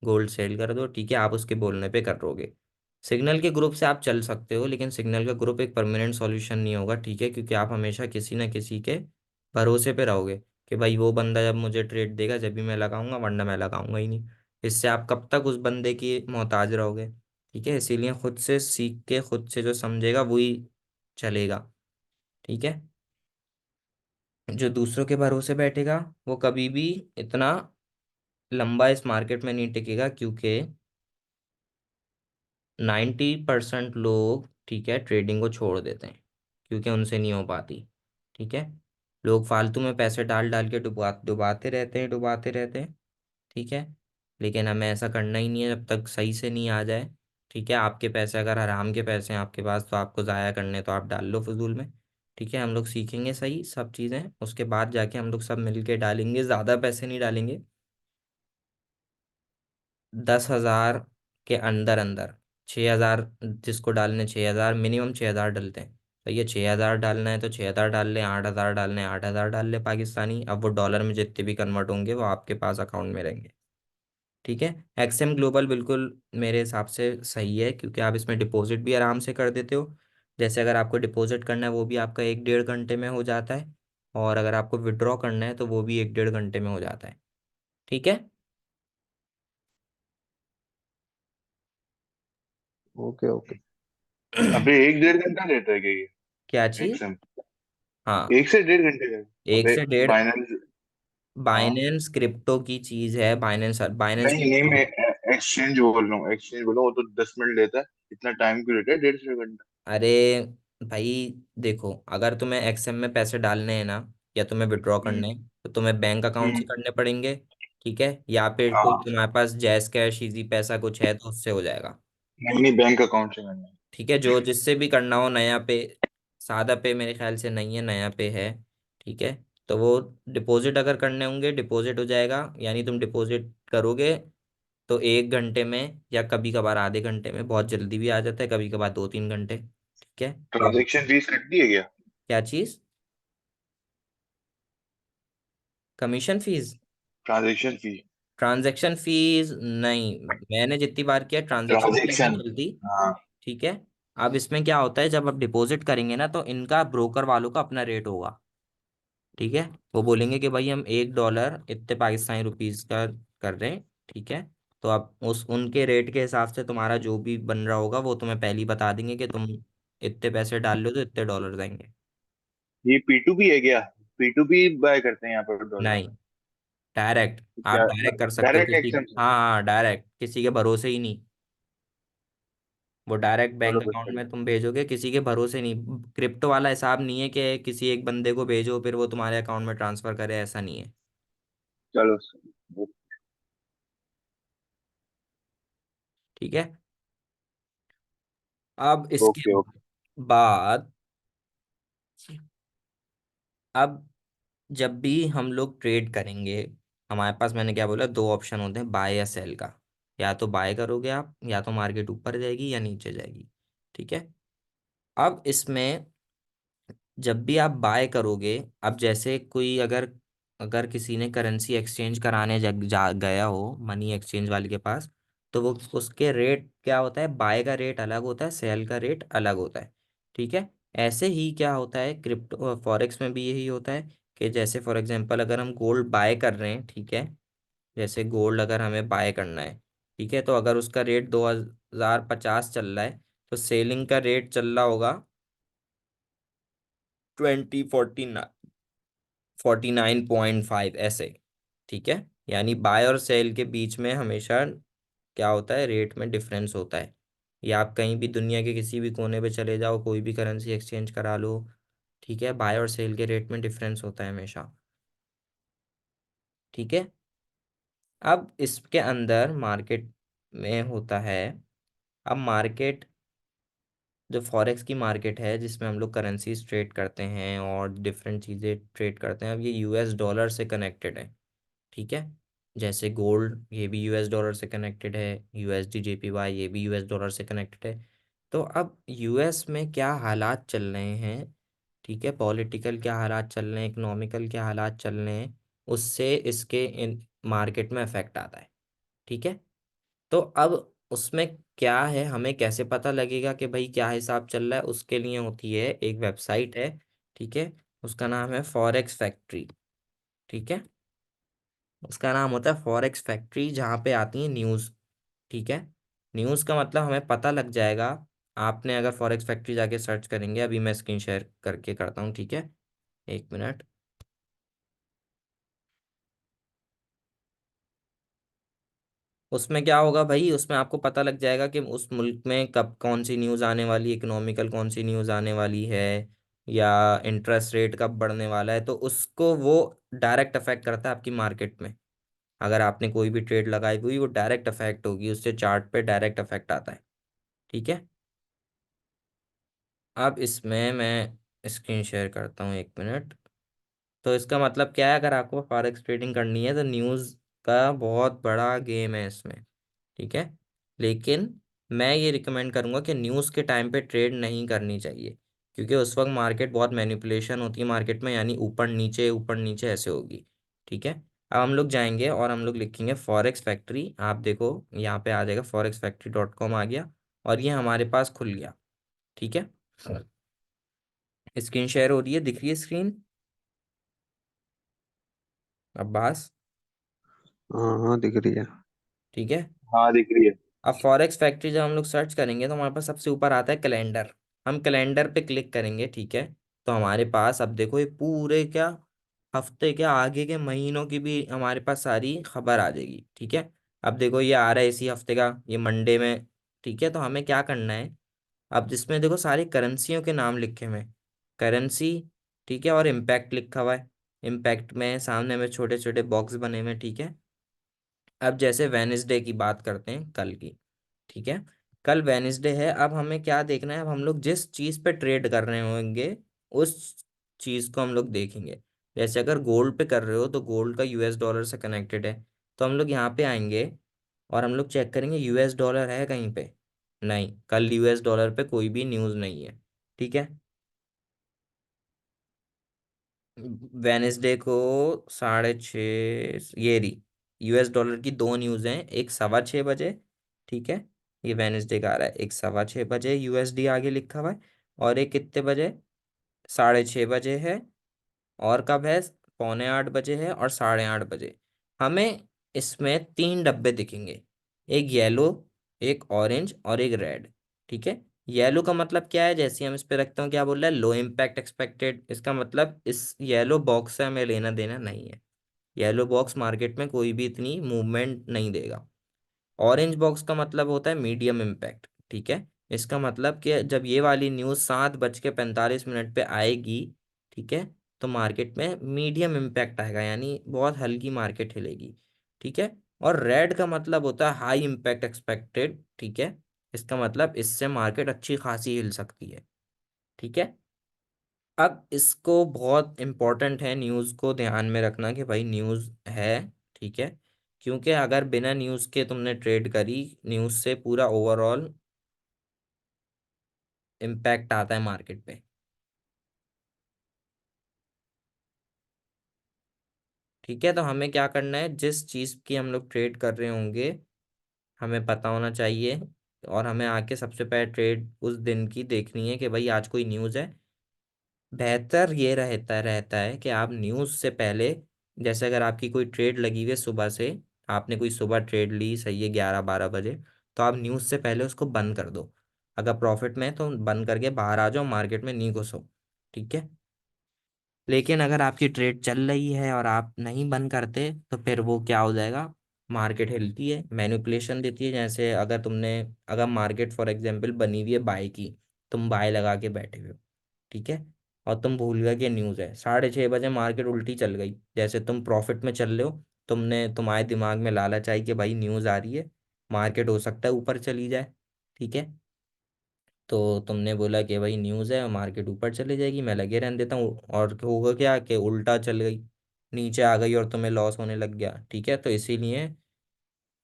गोल्ड सेल कर दो, ठीक है, आप उसके बोलने पे कर लोगे। सिग्नल के ग्रुप से आप चल सकते हो, लेकिन सिग्नल का ग्रुप एक परमानेंट सॉल्यूशन नहीं होगा, ठीक है, क्योंकि आप हमेशा किसी ना किसी के भरोसे पे रहोगे कि भाई वो बंदा जब मुझे ट्रेड देगा जब भी मैं लगाऊंगा, वरना मैं लगाऊंगा ही नहीं। इससे आप कब तक उस बंदे की मोहताज रहोगे, ठीक है। इसीलिए खुद से सीख के खुद से जो समझेगा वही चलेगा, ठीक है। जो दूसरों के भरोसे बैठेगा वो कभी भी इतना लंबा इस मार्केट में नहीं टिकेगा, क्योंकि 90% लोग, ठीक है, ट्रेडिंग को छोड़ देते हैं क्योंकि उनसे नहीं हो पाती, ठीक है। लोग फालतू में पैसे डाल डाल के डुबाते रहते हैं, ठीक है। लेकिन हमें ऐसा करना ही नहीं है जब तक सही से नहीं आ जाए, ठीक है। आपके पैसे अगर हराम के पैसे हैं आपके पास, तो आपको ज़ाया करने तो आप डाल लो फजूल में, ठीक है। हम लोग सीखेंगे सही सब चीज़ें, उसके बाद जाके हम लोग सब मिल के डालेंगे, ज़्यादा पैसे नहीं डालेंगे। 10,000 के अंदर अंदर, 6,000 जिसको डालने, 6,000 मिनिमम, 6,000 डलते हैं। तो ये 6,000 डालना है तो 6,000 डाल लें, 8,000 डालने हैं 8,000 डाल लें पाकिस्तानी। अब वो डॉलर में जितने भी कन्वर्ट होंगे वो आपके पास अकाउंट में रहेंगे, ठीक है। एक्सएम ग्लोबल बिल्कुल मेरे हिसाब से सही है, क्योंकि आप इसमें डिपॉजिट भी आराम से कर देते हो। जैसे अगर आपको डिपॉजिट करना है वो भी आपका 1 डेढ़ घंटे में हो जाता है, और अगर आपको विड्रॉ करना है तो वो भी 1 डेढ़ घंटे में हो जाता है, ठीक है। Okay okay. अबे 1 डेढ़ घंटा लेता है क्या ये क्या चीज? एक्सएम? हाँ, 1 से 1.5 घंटे का? एक अबे से डेढ़। बाइनेंस। हाँ। बाइनेंस क्रिप्टो की चीज है, बाइनेंस बाइनेंस नहीं मैं क्रिप्टो। एक्सचेंज बोल रहा हूँ, एक्सचेंज बोल रहा हूँ, वो तो 10 मिनट लेता है। इतना टाइम क्यों लेता है 1.5 से 1 घंटा? अरे भाई देखो, अगर तुम्हें एक्सएम में पैसे डालने हैं ना, या तुम्हें विड्रॉ हम्म। करने हैं, तो तुम्हें बैंक अकाउंट से हम्म। करने पड़ेंगे, ठीक है। या फिर कोई हाँ। तुम्हारे पास जैस कैश, इजी पैसा कुछ है तो उससे हो जाएगा, नहीं बैंक अकाउंट से करना है। ठीक है। जो जिससे भी करना हो, नया पे, सादा पे मेरे ख्याल से नहीं है, नया पे है, ठीक है। तो वो डिपॉजिट अगर करने होंगे, डिपॉजिट हो जाएगा, यानी तुम डिपॉजिट करोगे तो 1 घंटे में, या कभी कभार आधे घंटे में, बहुत जल्दी भी आ जाता है, कभी कभार 2-3 घंटे, ठीक है। वो ट्रांजेक्शन फीस कटती है क्या? क्या चीज? Commission fees? ट्रांजेक्शन फी। ट्रांजैक्शन फीस नहीं, मैंने जितनी बार किया ट्रांजैक्शन फीस नहीं ट्रांजेक्शन। चलती, हाँ। ठीक है। अब इसमें क्या होता है, जब आप डिपॉजिट करेंगे ना तो इनका ब्रोकर वालों का अपना रेट होगा, ठीक है। वो बोलेंगे कि भाई हम $1 इतने पाकिस्तानी रुपीज का कर रहे हैं, ठीक है। तो आप उस उनके रेट के हिसाब से तुम्हारा जो भी बन रहा होगा वो तुम्हें पहले ही बता देंगे कि तुम इतने पैसे डाल लो तो इतने डॉलर देंगे। ये P2P है क्या? P2P बाय करते हैं यहाँ पर डॉलर? नहीं, डायरेक्ट, आप क्या? डायरेक्ट कर सकते हो डायरेक्ट किसी, एक्शन से? हाँ हाँ, डायरेक्ट किसी के भरोसे ही नहीं, वो डायरेक्ट चलो बैंक फिर अकाउंट बढ़िया। में तुम भेजोगे, किसी के भरोसे नहीं। क्रिप्टो वाला हिसाब नहीं है कि किसी एक बंदे को भेजो फिर वो तुम्हारे अकाउंट में ट्रांसफर करे, ऐसा नहीं है। चलो। ठीक है। अब इसके ओके ओके। बाद, अब जब भी हम लोग ट्रेड करेंगे, हमारे पास, मैंने क्या बोला, दो ऑप्शन होते हैं बाय या सेल का। या तो बाय करोगे आप, या तो मार्केट ऊपर जाएगी या नीचे जाएगी। ठीक है। अब इसमें जब भी आप बाय करोगे, अब जैसे कोई अगर अगर किसी ने करेंसी एक्सचेंज कराने जा गया हो मनी एक्सचेंज वाले के पास, तो वो उसके रेट क्या होता है, बाय का रेट अलग होता है, सेल का रेट अलग होता है। ठीक है। ऐसे ही क्या होता है क्रिप्टो फॉरेक्स में भी यही होता है कि जैसे फॉर एग्जांपल अगर हम गोल्ड बाय कर रहे हैं, ठीक है, जैसे गोल्ड अगर हमें बाय करना है, ठीक है, तो अगर उसका रेट 2050 चल रहा है, तो सेलिंग का रेट चल रहा होगा 49.5 ऐसे। ठीक है। यानी बाय और सेल के बीच में हमेशा क्या होता है, रेट में डिफरेंस होता है। या आप कहीं भी दुनिया के किसी भी कोने पे चले जाओ, कोई भी करेंसी एक्सचेंज करा लो, ठीक है, बाय और सेल के रेट में डिफरेंस होता है हमेशा। ठीक है। अब इसके अंदर मार्केट में होता है, अब मार्केट, जो फॉरेक्स की मार्केट है जिसमें हम लोग करेंसीज ट्रेड करते हैं और डिफरेंट चीज़ें ट्रेड करते हैं, अब ये यूएस डॉलर से कनेक्टेड है। ठीक है। जैसे गोल्ड, ये भी यूएस डॉलर से कनेक्टेड है, यूएसडी जेपीवाई ये भी यूएस डॉलर से कनेक्टेड है। तो अब यूएस में क्या हालात चल रहे हैं, ठीक है, पॉलिटिकल क्या हालात चल रहे हैं, इकोनॉमिकल क्या हालात चल रहे हैं, उससे इसके इन मार्केट में इफेक्ट आता है। ठीक है। तो अब उसमें क्या है, हमें कैसे पता लगेगा कि भाई क्या हिसाब चल रहा है, उसके लिए होती है एक वेबसाइट है, ठीक है, उसका नाम है फॉरेक्स फैक्ट्री। ठीक है। उसका नाम होता है फॉरेक्स फैक्ट्री, जहाँ पे आती है न्यूज़। ठीक है। न्यूज़ का मतलब हमें पता लग जाएगा। आपने अगर फॉरेक्स फैक्ट्री जाके सर्च करेंगे, अभी मैं स्क्रीन शेयर करके करता हूँ, ठीक है, एक मिनट। उसमें क्या होगा भाई, उसमें आपको पता लग जाएगा कि उस मुल्क में कब कौन सी न्यूज़ आने वाली है, इकोनॉमिकल कौन सी न्यूज़ आने वाली है, या इंटरेस्ट रेट कब बढ़ने वाला है, तो उसको वो डायरेक्ट अफेक्ट करता है आपकी मार्केट में। अगर आपने कोई भी ट्रेड लगाई हुई, वो डायरेक्ट अफेक्ट होगी, उससे चार्ट पे डायरेक्ट अफेक्ट आता है। ठीक है। अब इसमें मैं स्क्रीन शेयर करता हूँ, एक मिनट। तो इसका मतलब क्या है, अगर आपको फॉरेक्स ट्रेडिंग करनी है तो न्यूज़ का बहुत बड़ा गेम है इसमें। ठीक है। लेकिन मैं ये रिकमेंड करूंगा कि न्यूज़ के टाइम पे ट्रेड नहीं करनी चाहिए, क्योंकि उस वक्त मार्केट बहुत मैनिपुलेशन होती है मार्केट में, यानी ऊपर नीचे ऐसे होगी। ठीक है। अब हम लोग जाएंगे और हम लोग लिखेंगे फॉरेक्स फैक्ट्री, आप देखो यहाँ पे आ जाएगा forex factory.com आ गया, और ये हमारे पास खुल गया। ठीक है। स्क्रीन शेयर हो रही है, दिख रही है स्क्रीन अब्बास? हाँ हाँ दिख रही है। ठीक है। हाँ दिख रही है। अब फॉरेक्स फैक्ट्री जब हम लोग सर्च करेंगे तो हमारे पास सबसे ऊपर आता है कैलेंडर। हम कैलेंडर पे क्लिक करेंगे, ठीक है, तो हमारे पास अब देखो ये पूरे क्या हफ्ते के आगे के महीनों की भी हमारे पास सारी खबर आ जाएगी। ठीक है। अब देखो ये आ रहा है इसी हफ्ते का, ये मंडे में। ठीक है। तो हमें क्या करना है, अब जिसमें देखो सारी करेंसियों के नाम लिखे हुए हैं, करेंसी, ठीक है, और इम्पैक्ट लिखा हुआ है। इम्पैक्ट में सामने में छोटे छोटे बॉक्स बने हुए हैं। ठीक है। अब जैसे वेनेसडे की बात करते हैं, कल की। ठीक है। कल वेनेसडे है, अब हमें क्या देखना है, अब हम लोग जिस चीज पे ट्रेड कर रहे होंगे उस चीज को हम लोग देखेंगे। जैसे अगर गोल्ड पे कर रहे हो तो गोल्ड का यूएस डॉलर से कनेक्टेड है, तो हम लोग यहाँ पे आएंगे और हम लोग चेक करेंगे यूएस डॉलर है कहीं पे। नहीं, कल यूएस डॉलर पे कोई भी न्यूज़ नहीं है। ठीक है। वेनेसडे को 6:30, ये रही यूएस डॉलर की दो न्यूज़ हैं, एक 6:15 बजे, ठीक है, ये वेनेसडे का आ रहा है, एक 6:15 बजे यूएसडी आगे लिखा हुआ है, और एक कितने बजे, 6:30 बजे है, और कब है, 7:45 है, और 8:30 बजे। हमें इसमें तीन डब्बे दिखेंगे, एक येलो, एक ऑरेंज और एक रेड। ठीक है। येलो का मतलब क्या है, जैसे हम इस पे रखते हो, क्या बोल रहा है, लो इम्पैक्ट एक्सपेक्टेड, इसका मतलब इस येलो बॉक्स से हमें लेना देना नहीं है। येलो बॉक्स मार्केट में कोई भी इतनी मूवमेंट नहीं देगा। ऑरेंज बॉक्स का मतलब होता है मीडियम इम्पैक्ट। ठीक है। इसका मतलब कि जब ये वाली न्यूज़ 7:45 पे आएगी, ठीक है, तो मार्केट में मीडियम इम्पैक्ट आएगा, यानी बहुत हल्की मार्केट हिलेगी। ठीक है। और रेड का मतलब होता है हाई इम्पैक्ट एक्सपेक्टेड। ठीक है। इसका मतलब इससे मार्केट अच्छी खासी हिल सकती है। ठीक है। अब इसको बहुत इम्पोर्टेंट है न्यूज़ को ध्यान में रखना कि भाई न्यूज़ है। ठीक है। क्योंकि अगर बिना न्यूज़ के तुमने ट्रेड करी, न्यूज़ से पूरा ओवरऑल इम्पैक्ट आता है मार्केट पे। ठीक है। तो हमें क्या करना है, जिस चीज़ की हम लोग ट्रेड कर रहे होंगे हमें पता होना चाहिए, और हमें आके सबसे पहले ट्रेड उस दिन की देखनी है कि भाई आज कोई न्यूज़ है। बेहतर ये रहता है कि आप न्यूज़ से पहले, जैसे अगर आपकी कोई ट्रेड लगी हुई है सुबह से, आपने कोई सुबह ट्रेड ली, सही है, 11-12 बजे, तो आप न्यूज़ से पहले उसको बंद कर दो। अगर प्रॉफिट में है तो बंद करके बाहर आ जाओ, मार्केट में नहीं घुसो। ठीक है। लेकिन अगर आपकी ट्रेड चल रही है और आप नहीं बंद करते, तो फिर वो क्या हो जाएगा, मार्केट हिलती है, मैनिपुलेशन देती है। जैसे अगर मार्केट फॉर एग्जांपल बनी हुई है बाय की, तुम बाय लगा के बैठे हुए हो, ठीक है, और तुम भूल गए कि न्यूज़ है, 6:30 बजे मार्केट उल्टी चल गई, जैसे तुम प्रॉफिट में चल रहे हो, तुम्हारे दिमाग में लालच आई कि भाई न्यूज़ आ रही है, मार्केट हो सकता है ऊपर चली जाए। ठीक है। तो तुमने बोला कि भाई न्यूज़ है और मार्केट ऊपर चली जाएगी, मैं लगे रहने देता हूँ, और होगा क्या कि उल्टा चल गई, नीचे आ गई और तुम्हें लॉस होने लग गया। ठीक है। तो इसीलिए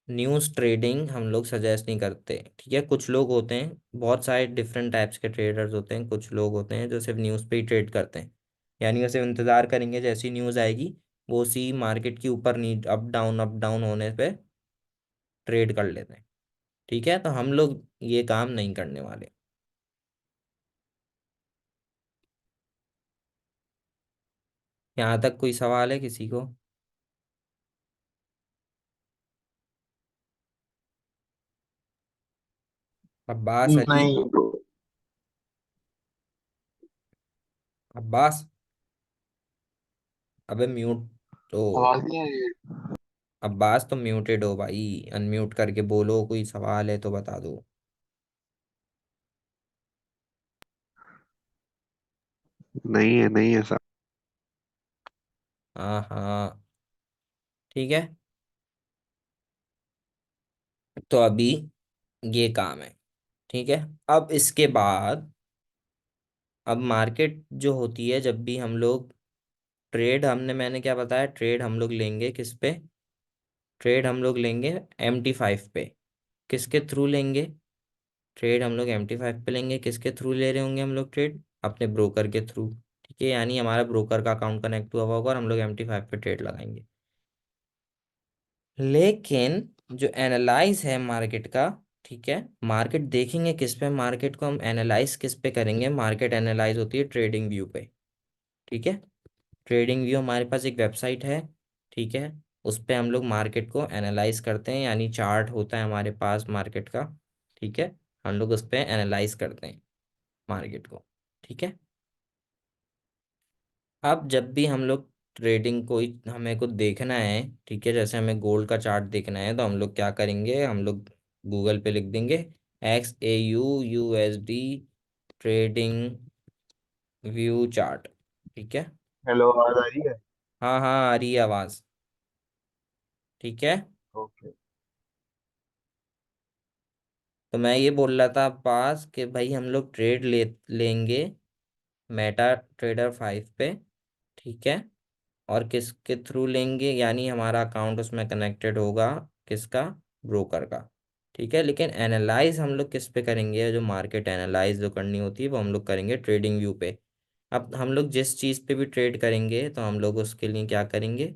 न्यूज़ ट्रेडिंग हम लोग सजेस्ट नहीं करते। ठीक है। कुछ लोग होते हैं, बहुत सारे डिफरेंट टाइप्स के ट्रेडर्स होते हैं, कुछ लोग होते हैं जो सिर्फ न्यूज़ पे ही ट्रेड करते हैं, यानी वो सिर्फ इंतज़ार करेंगे जैसी न्यूज़ आएगी, वो उसी मार्केट की ऊपर नी अप डाउन होने पे ट्रेड कर लेते हैं। ठीक है। तो हम लोग ये काम नहीं करने वाले। यहाँ तक कोई सवाल है किसी को? अब्बास अली? नहीं ब्रो। अब्बास? अबे म्यूट तो। आवाज नहीं आ रही है। अब्बास तो म्यूटेड हो भाई, अनम्यूट करके बोलो, कोई सवाल है तो बता दो। नहीं है, नहीं है सर। हाँ हाँ। ठीक है। तो अभी ये काम है। ठीक है। अब इसके बाद, अब मार्केट जो होती है, जब भी हम लोग मैंने क्या बताया, ट्रेड हम लोग लेंगे किस पे, ट्रेड हम लोग लेंगे MT5 पे। किसके थ्रू लेंगे ट्रेड, हम लोग MT5 पे लेंगे। किसके थ्रू ले रहे होंगे हम लोग ट्रेड, अपने ब्रोकर के थ्रू। ठीक है, यानी हमारा ब्रोकर का अकाउंट कनेक्ट हुआ होगा और हम लोग MT5 पे ट्रेड लगाएंगे। लेकिन जो एनालाइज है मार्केट का, ठीक है, मार्केट देखेंगे किस पे, मार्केट को हम एनालाइज किस पे करेंगे, मार्केट एनालाइज होती है ट्रेडिंग व्यू पे। ठीक है। ट्रेडिंग व्यू हमारे पास एक वेबसाइट है। ठीक है। उस पे हम लोग मार्केट को एनालाइज करते हैं, यानी चार्ट होता है हमारे पास मार्केट का। ठीक है। हम लोग उस पे एनालाइज करते हैं मार्केट को। ठीक है। अब जब भी हम लोग ट्रेडिंग को हमें को देखना है, ठीक है, जैसे हमें गोल्ड का चार्ट देखना है, तो हम लोग क्या करेंगे, हम लोग गूगल पे लिख देंगे XAUUSD ट्रेडिंग व्यू चार्ट। ठीक है। हेलो, आवाज आ रही है? हाँ हाँ, आ रही है आवाज़। ठीक है। ओके। तो मैं ये बोल रहा था पास कि भाई हम लोग ट्रेड लेंगे मेटा ट्रेडर 5 पे। ठीक है। और किसके थ्रू लेंगे, यानी हमारा अकाउंट उसमें कनेक्टेड होगा, किसका, ब्रोकर का। ठीक है। लेकिन एनालाइज हम लोग किस पे करेंगे, जो मार्केट एनालाइज जो करनी होती है वो हम लोग करेंगे ट्रेडिंग व्यू पे। अब हम लोग जिस चीज़ पे भी ट्रेड करेंगे तो हम लोग उसके लिए क्या करेंगे,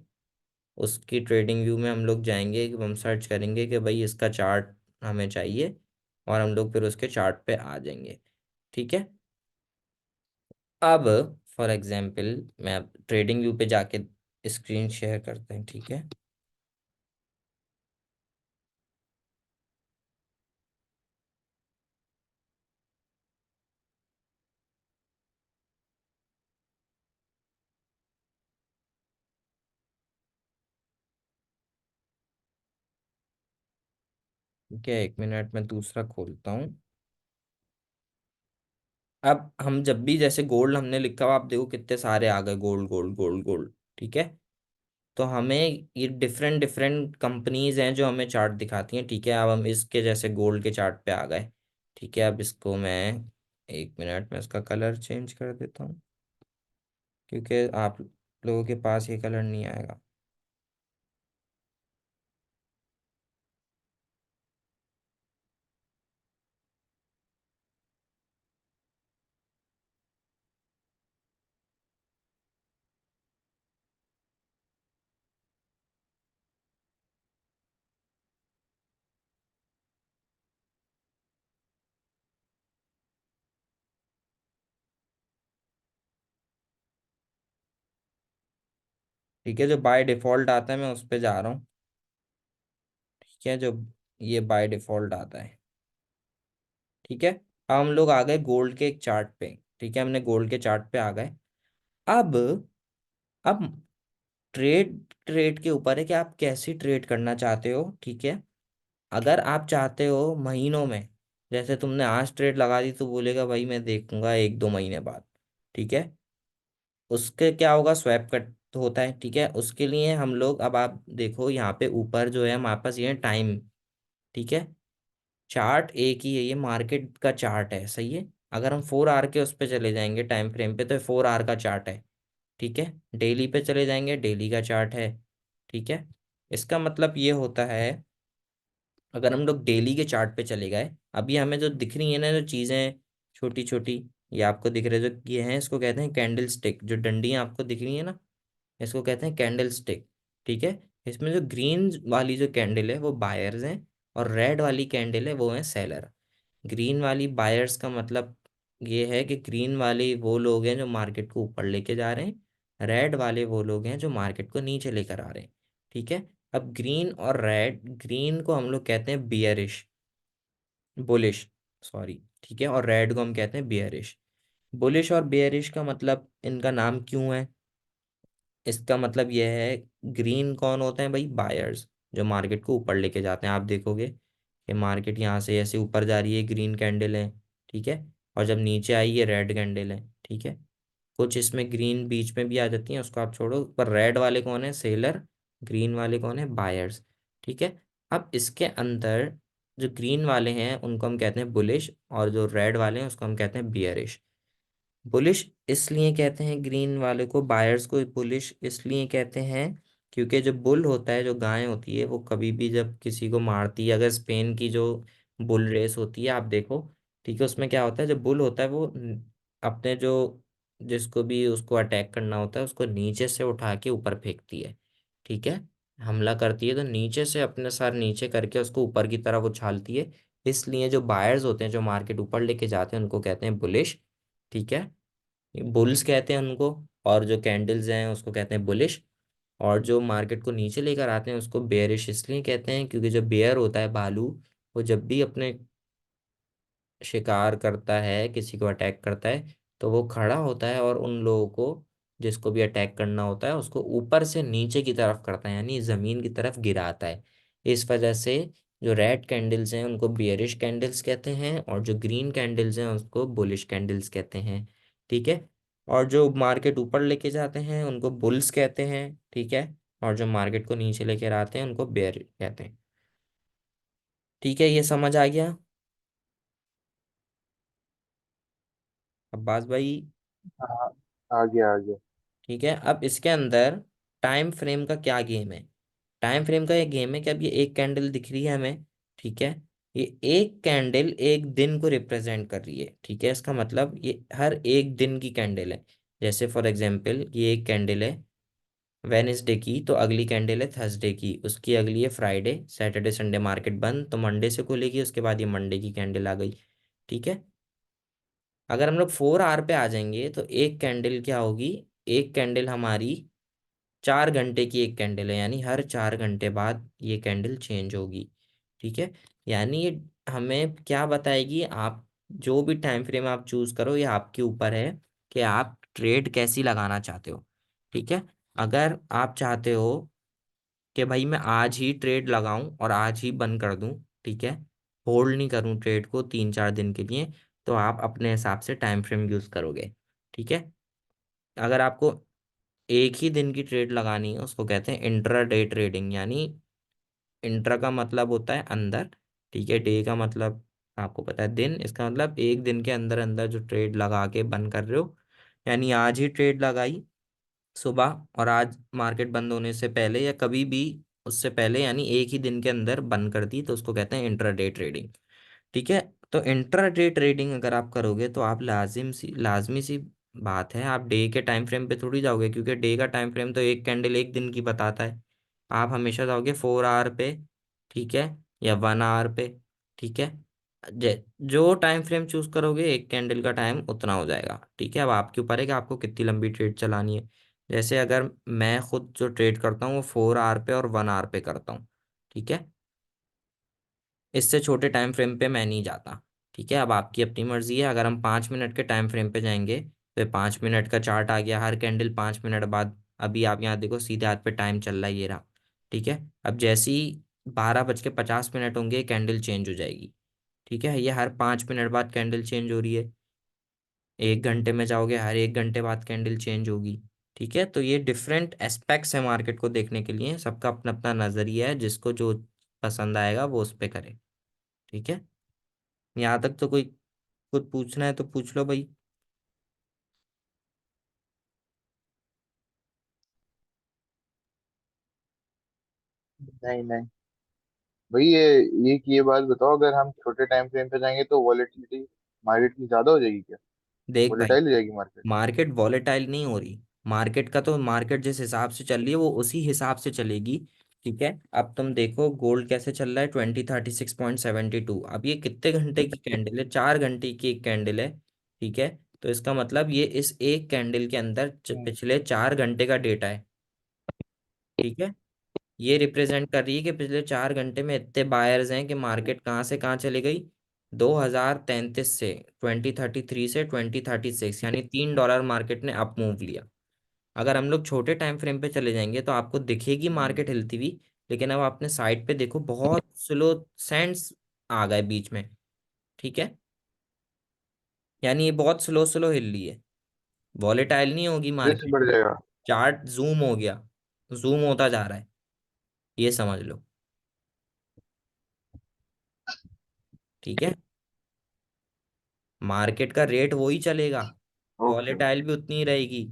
उसकी ट्रेडिंग व्यू में हम लोग जाएंगे, कि हम सर्च करेंगे कि भाई इसका चार्ट हमें चाहिए, और हम लोग फिर उसके चार्ट पे आ जाएंगे। ठीक है। अब फॉर एग्जांपल मैं अब ट्रेडिंग व्यू पे जाके स्क्रीन शेयर करते हैं। ठीक है। ठीक है, 1 मिनट में दूसरा खोलता हूँ। अब हम जब भी जैसे गोल्ड हमने लिखा हुआ, आप देखो कितने सारे आ गए, गोल्ड गोल्ड गोल्ड गोल्ड। ठीक है, तो हमें ये डिफरेंट डिफरेंट कंपनीज हैं जो हमें चार्ट दिखाती हैं। ठीक है, अब हम इसके जैसे गोल्ड के चार्ट पे आ गए। ठीक है, अब इसको मैं 1 मिनट में इसका कलर चेंज कर देता हूँ, क्योंकि आप लोगों के पास ये कलर नहीं आएगा। ठीक है, जो बाय डिफॉल्ट आता है मैं उस पर जा रहा हूँ। ठीक है, जो ये बाय डिफॉल्ट आता है। ठीक है, अब हम लोग आ गए गोल्ड के एक चार्ट पे। ठीक है, हमने गोल्ड के चार्ट पे आ गए। अब अब ट्रेड ट्रेड के ऊपर है कि आप कैसी ट्रेड करना चाहते हो। ठीक है, अगर आप चाहते हो महीनों में, जैसे तुमने आज ट्रेड लगा दी तो बोलेगा भाई मैं देखूंगा 1-2 महीने बाद। ठीक है, उसके क्या होगा, स्वैप कट होता है। ठीक है, उसके लिए हम लोग, अब आप देखो यहाँ पे ऊपर जो है हमारे पास, ये टाइम। ठीक है, चार्ट एक ही है, ये मार्केट का चार्ट है, सही है। अगर हम 4 आवर के उस पे चले जाएंगे टाइम फ्रेम पे, तो 4 आवर का चार्ट है। ठीक है, डेली पे चले जाएंगे, डेली का चार्ट है। ठीक है, इसका मतलब ये होता है, अगर हम लोग डेली के चार्ट पे चले गए, अभी हमें जो दिख रही है ना जो चीज़ें छोटी छोटी, ये आपको दिख रहे जो ये हैं, इसको कहते हैं कैंडल स्टिक। जो डंडियाँ आपको दिख रही है ना, इसको कहते हैं कैंडल स्टिक। ठीक है, इसमें जो ग्रीन वाली जो कैंडल है वो बायर्स हैं, और रेड वाली कैंडल है वो है सेलर। ग्रीन वाली बायर्स का मतलब ये है कि ग्रीन वाले वो लोग हैं जो मार्केट को ऊपर लेके जा रहे हैं, रेड वाले वो लोग हैं जो मार्केट को नीचे लेकर आ रहे हैं। ठीक है, अब ग्रीन और रेड, ग्रीन को हम लोग कहते हैं बियरिश, बुलिश, सॉरी। ठीक है, और रेड को हम कहते हैं बियरिश। बुलिश और बियरिश का मतलब इनका नाम क्यों है, इसका मतलब यह है, ग्रीन कौन होते हैं भाई, बायर्स, जो मार्केट को ऊपर लेके जाते हैं। आप देखोगे कि मार्केट यहाँ से ऐसे ऊपर जा रही है, ग्रीन कैंडल है। ठीक है, और जब नीचे आई ये रेड कैंडल है। ठीक है, कुछ इसमें ग्रीन बीच में भी आ जाती हैं, उसको आप छोड़ो, पर रेड वाले कौन है, सेलर। ग्रीन वाले कौन है, बायर्स। ठीक है, अब इसके अंदर जो ग्रीन वाले हैं उनको हम कहते हैं बुलिश, और जो रेड वाले हैं उसको हम कहते हैं बियरिश। बुलिश इसलिए कहते हैं ग्रीन वाले को, बायर्स को बुलिश इसलिए कहते हैं क्योंकि जो बुल होता है, जो गाय होती है, वो कभी भी जब किसी को मारती है, अगर स्पेन की जो बुल रेस होती है आप देखो, ठीक है, उसमें क्या होता है, जो बुल होता है वो अपने जो, जिसको भी उसको अटैक करना होता है उसको नीचे से उठा के ऊपर फेंकती है। ठीक है, हमला करती है तो नीचे से अपने सर नीचे करके उसको ऊपर की तरफ उछालती है। इसलिए जो बायर्स होते हैं जो मार्केट ऊपर लेके जाते हैं उनको कहते हैं बुलिश। ठीक है, बुल्स कहते हैं उनको, और जो कैंडल्स हैं उसको कहते हैं बुलिश। और जो मार्केट को नीचे लेकर आते हैं उसको बेयरिश इसलिए कहते हैं क्योंकि जो बेयर होता है, भालू, वो जब भी अपने शिकार करता है, किसी को अटैक करता है, तो वो खड़ा होता है और उन लोगों को, जिसको भी अटैक करना होता है, उसको ऊपर से नीचे की तरफ करता है, यानी जमीन की तरफ गिराता है। इस वजह से जो रेड कैंडल्स हैं उनको बियरिश कैंडल्स कहते हैं, और जो ग्रीन कैंडल्स हैं उसको बुलिश कैंडल्स कहते हैं। ठीक है, और जो मार्केट ऊपर लेके जाते हैं उनको बुल्स कहते हैं। ठीक है, और जो मार्केट को नीचे लेकर आते हैं उनको बेयर कहते हैं। ठीक है, ये समझ आ गया अब्बास भाई। हाँ, आ गया आ गया। ठीक है, अब इसके अंदर टाइम फ्रेम का क्या गेम है। टाइम फ्रेम का ये गेम है कि अब ये एक कैंडल दिख रही है हमें। ठीक है, ये एक कैंडल एक दिन को रिप्रेजेंट कर रही है। ठीक है, इसका मतलब ये हर एक दिन की कैंडल है। जैसे फॉर एग्जांपल ये एक कैंडल है वेनेसडे की, तो अगली कैंडल है थर्सडे की, उसकी अगली है फ्राइडे, सैटरडे संडे मार्केट बंद, तो मंडे से खुलेगी, उसके बाद ये मंडे की कैंडल आ गई। ठीक है, अगर हम लोग 4 आवर पे आ जाएंगे तो एक कैंडल क्या होगी, एक कैंडल हमारी 4 घंटे की एक कैंडल है, यानी हर 4 घंटे बाद ये कैंडल चेंज होगी। ठीक है, यानी ये हमें क्या बताएगी, आप जो भी टाइम फ्रेम आप चूज करो ये आपके ऊपर है कि आप ट्रेड कैसी लगाना चाहते हो। ठीक है, अगर आप चाहते हो कि भाई मैं आज ही ट्रेड लगाऊं और आज ही बंद कर दूं, ठीक है, होल्ड नहीं करूं ट्रेड को 3-4 दिन के लिए, तो आप अपने हिसाब से टाइम फ्रेम यूज करोगे। ठीक है। अगर आपको एक ही दिन की ट्रेड लगानी है, उसको कहते हैं इंट्रा डे ट्रेडिंग, यानी इंट्रा का मतलब होता है अंदर, ठीक है, डे का मतलब आपको पता है दिन, इसका मतलब एक दिन के अंदर अंदर जो ट्रेड लगा के बंद कर रहे हो, यानी आज ही ट्रेड लगाई सुबह और आज मार्केट बंद होने से पहले या कभी भी उससे पहले, यानी एक ही दिन के अंदर बंद कर दी, तो उसको कहते हैं इंट्राडे ट्रेडिंग। ठीक है। तो इंट्राडे ट्रेडिंग अगर आप करोगे तो आप लाजमी सी बात है, आप डे के टाइम फ्रेम पे थोड़ी जाओगे, क्योंकि डे का टाइम फ्रेम तो एक कैंडल एक दिन की बताता है। आप हमेशा जाओगे 4 आवर पे, ठीक है, या 1 आवर पे। ठीक है। जो टाइम फ्रेम चूज करोगे एक कैंडल का टाइम उतना हो जाएगा। ठीक है। अब आपके ऊपर है कि आपको कितनी लंबी ट्रेड चलानी है। जैसे अगर मैं खुद जो ट्रेड करता हूँ वो 4 आवर पे और 1 आवर पे करता हूँ। ठीक है। इससे छोटे टाइम फ्रेम पे मैं नहीं जाता। ठीक है। अब आपकी अपनी मर्जी है, अगर हम 5 मिनट के टाइम फ्रेम पे जाएंगे तो ये 5 मिनट का चार्ट आ गया, हर कैंडल 5 मिनट बाद, अभी आप यहाँ देखो सीधे हाथ पे टाइम चल रहा है, ये रहा। ठीक है। अब जैसे ही 12:50 होंगे कैंडल चेंज हो जाएगी। ठीक है। ये हर 5 मिनट बाद कैंडल चेंज हो रही है। 1 घंटे में जाओगे, हर 1 घंटे बाद कैंडल चेंज होगी। ठीक है। तो ये डिफरेंट एस्पेक्ट्स है मार्केट को देखने के लिए, सबका अपना अपना नजरिया है, जिसको जो पसंद आएगा वो उस पे करे। ठीक है। यहाँ तक तो कोई कुछ पूछना है तो पूछ लो भाई। नहीं नहीं भाई, ये बात बताओ, अगर हम छोटे टाइम फ्रेम पे जाएंगे तो वॉलेटिलिटी मार्केट की ज्यादा हो जाएगी क्या? देख भाई, वॉलेटाइल हो जाएगी मार्केट? मार्केट वॉलेटाइल नहीं हो रही। मार्केट का तो मार्केट जिस हिसाब से चल रही है वो उसी हिसाब से चलेगी। ठीक है। अब तुम देखो गोल्ड कैसे चल रहा है, 2036.72। अब ये कितने घंटे की कैंडल है, 4 घंटे की एक कैंडल है। ठीक है। तो इसका मतलब ये इस एक कैंडल के अंदर पिछले 4 घंटे का डेटा है। ठीक है। ये रिप्रेजेंट कर रही है कि पिछले 4 घंटे में इतने बायर्स हैं कि मार्केट कहाँ से कहाँ चली गई, 2033 से, 2033 से 2036, यानी $3 मार्केट ने अप मूव लिया। अगर हम लोग छोटे टाइम फ्रेम पे चले जाएंगे तो आपको दिखेगी मार्केट हिलती हुई, लेकिन अब आपने साइड पे देखो बहुत स्लो सेंट्स आ गए बीच में। ठीक है। यानी ये बहुत स्लो स्लो हिल रही है, वॉलेटाइल नहीं होगी रिस्क मार्केट। बढ़ जाएगा। चार्ट जूम हो गया, जूम होता जा रहा है, ये समझ लो। ठीक है। मार्केट का रेट वही चलेगा, ओके। वॉलेटाइल भी उतनी ही रहेगी,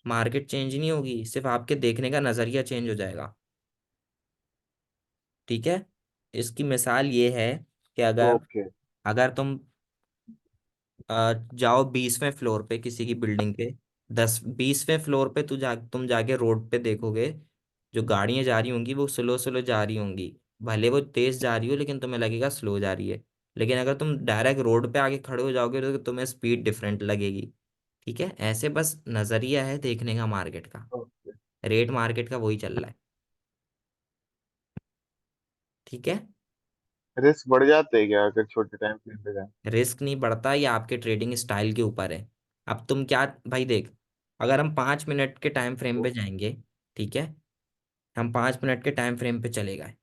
मार्केट चेंज नहीं होगी, सिर्फ आपके देखने का नजरिया चेंज हो जाएगा। ठीक है। इसकी मिसाल ये है कि अगर ओके। अगर तुम जाओ 20वें फ्लोर पे किसी की बिल्डिंग पे, 20वें फ्लोर पे तुम जाके रोड पे देखोगे, जो गाड़ियां जा रही होंगी वो स्लो स्लो जा रही होंगी, भले वो तेज जा रही हो लेकिन तुम्हें लगेगा स्लो जा रही है। लेकिन अगर तुम डायरेक्ट रोड पे आके खड़े हो जाओगे तो तुम्हें स्पीड डिफरेंट लगेगी। ठीक है। ऐसे बस नजरिया है देखने का मार्केट का, ओके। रेट मार्केट का वही चल रहा है। ठीक है। रिस्क बढ़ जाते हैं क्या अगर छोटे टाइम फ्रेम पे जाएं? रिस्क नहीं बढ़ता, ये आपके ट्रेडिंग स्टाइल के ऊपर है। अब तुम क्या, भाई देख, अगर हम 5 मिनट के टाइम फ्रेम पे जाएंगे, ठीक है, हम 5 मिनट के टाइम फ्रेम पे चले गए।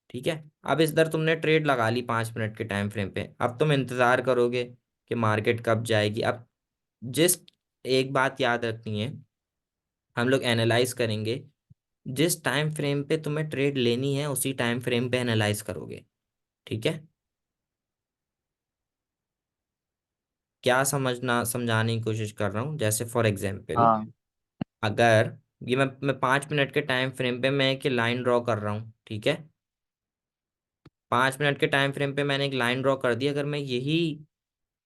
ठीक है। अब इस दर तुमने ट्रेड लगा ली 5 मिनट के टाइम फ्रेम पे, अब तुम इंतजार करोगे कि मार्केट कब जाएगी। अब जिस एक बात याद रखनी है, हम लोग एनालाइज करेंगे, जिस टाइम फ्रेम पे तुम्हें ट्रेड लेनी है उसी टाइम फ्रेम पे एनालाइज करोगे। ठीक है। क्या समझाने की कोशिश कर रहा हूँ, जैसे फॉर एग्जाम्पल, हाँ। अगर ये मैं 5 मिनट के टाइम फ्रेम पे मैं एक लाइन ड्रॉ कर रहा हूँ। ठीक है। 5 मिनट के टाइम फ्रेम पे मैंने एक लाइन ड्रॉ कर दी, अगर मैं यही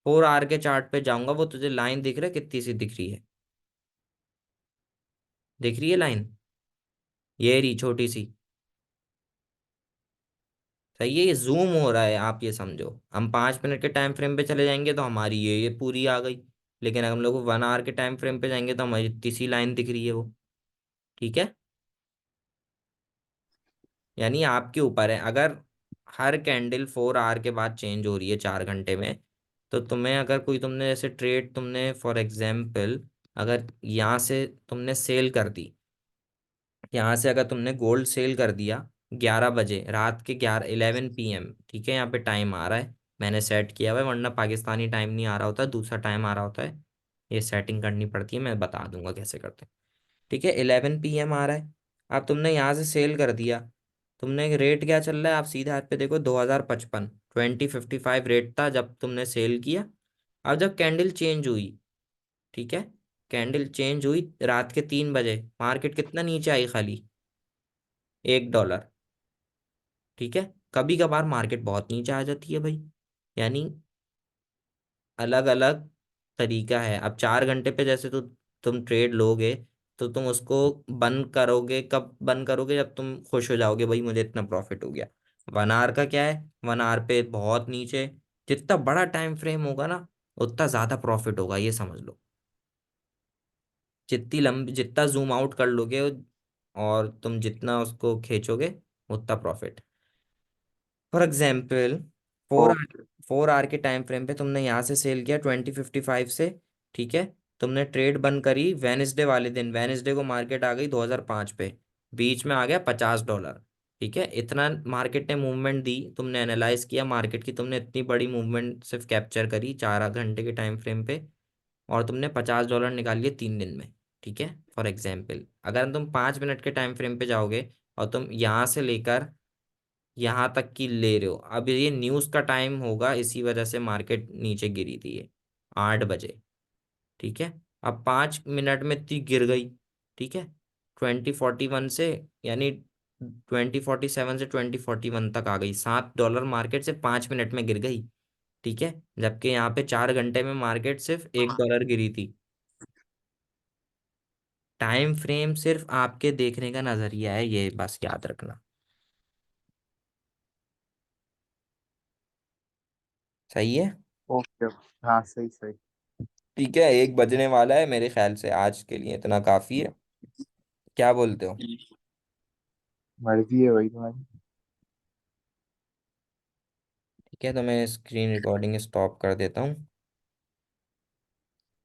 4 आवर के चार्ट पे जाऊंगा, वो तुझे लाइन दिख रहा है कितनी सी दिख रही है, दिख रही है लाइन, ये रही छोटी सी, सही है, ये जूम हो रहा है, आप ये समझो। हम 5 मिनट के टाइम फ्रेम पे चले जाएंगे तो हमारी ये पूरी आ गई, लेकिन अगर हम लोग 1 आवर के टाइम फ्रेम पे जाएंगे तो हमारी इतनी सी लाइन दिख रही है वो। ठीक है। यानी आपके ऊपर है, अगर हर कैंडल 4 आवर के बाद चेंज हो रही है 4 घंटे में, तो तुम्हें अगर कोई तुमने जैसे ट्रेड तुमने फॉर एग्जाम्पल, अगर यहाँ से तुमने सेल कर दी, यहाँ से अगर तुमने गोल्ड सेल कर दिया 11 बजे रात के, 11 11 PM, ठीक है, यहाँ पे टाइम आ रहा है, मैंने सेट किया हुआ है, वरना पाकिस्तानी टाइम नहीं आ रहा होता, दूसरा टाइम आ रहा होता है। ये सेटिंग करनी पड़ती है, मैं बता दूंगा कैसे करते हैं। ठीक है, 11 PM आ रहा है। अब तुमने यहाँ से सेल कर दिया। तुमने रेट क्या चल रहा है, आप सीधे हाथ पे देखो, 2055, 2055 रेट था जब तुमने सेल किया। अब जब कैंडल चेंज हुई, ठीक है, कैंडल चेंज हुई रात के 3 बजे, मार्केट कितना नीचे आई खाली, $1। ठीक है, कभी कभार मार्केट बहुत नीचे आ जाती है भाई, यानी अलग अलग तरीका है। अब 4 घंटे पे जैसे तो तुम ट्रेड लोगे, तो तुम उसको बंद करोगे, कब बंद करोगे, जब तुम खुश हो जाओगे भाई मुझे इतना प्रॉफिट हो गया। 1 आवर का क्या है, 1 आवर पे बहुत नीचे, जितना बड़ा टाइम फ्रेम होगा ना, उतना ज्यादा प्रॉफिट होगा, ये समझ लो। जितनी लंबी, जितना जूम आउट कर लोगे और तुम जितना उसको खींचोगे, उतना profit. For example, four okay. 4 hour के टाइम फ्रेम पे तुमने यहाँ से सेल किया 2055 से। ठीक है, तुमने ट्रेड बंद करी वेनेसडे वाले दिन, वेनेसडे को मार्केट आ गई 2005 पे, बीच में आ गया $50। ठीक है, इतना मार्केट ने मूवमेंट दी, तुमने एनालाइज किया मार्केट की, तुमने इतनी बड़ी मूवमेंट सिर्फ कैप्चर करी 4 घंटे के टाइम फ्रेम पे, और तुमने $50 निकाल लिए 3 दिन में। ठीक है, फॉर एग्जाम्पल अगर तुम 5 मिनट के टाइम फ्रेम पे जाओगे, और तुम यहाँ से लेकर यहाँ तक की ले रहे हो, अब ये न्यूज़ का टाइम होगा, इसी वजह से मार्केट नीचे गिरी थी ये 8 बजे। ठीक है, अब 5 मिनट में इतनी गिर गई। ठीक है, 2041 से, यानी 2047 से 2041 तक आ गई, $7 मार्केट सिर्फ 5 मिनट में गिर गई। ठीक है, जबकि यहाँ पे 4 घंटे में मार्केट सिर्फ $1 गिरी थी। टाइम फ्रेम सिर्फ आपके देखने का नजरिया है, ये बस याद रखना। सही है। ओके। हाँ, सही सही। ठीक है, 1 बजने वाला है, मेरे ख्याल से आज के लिए इतना काफी है। क्या बोलते हो? मर्जी है भाई तुम्हारी। ठीक है, तो मैं स्क्रीन रिकॉर्डिंग स्टॉप कर देता हूँ।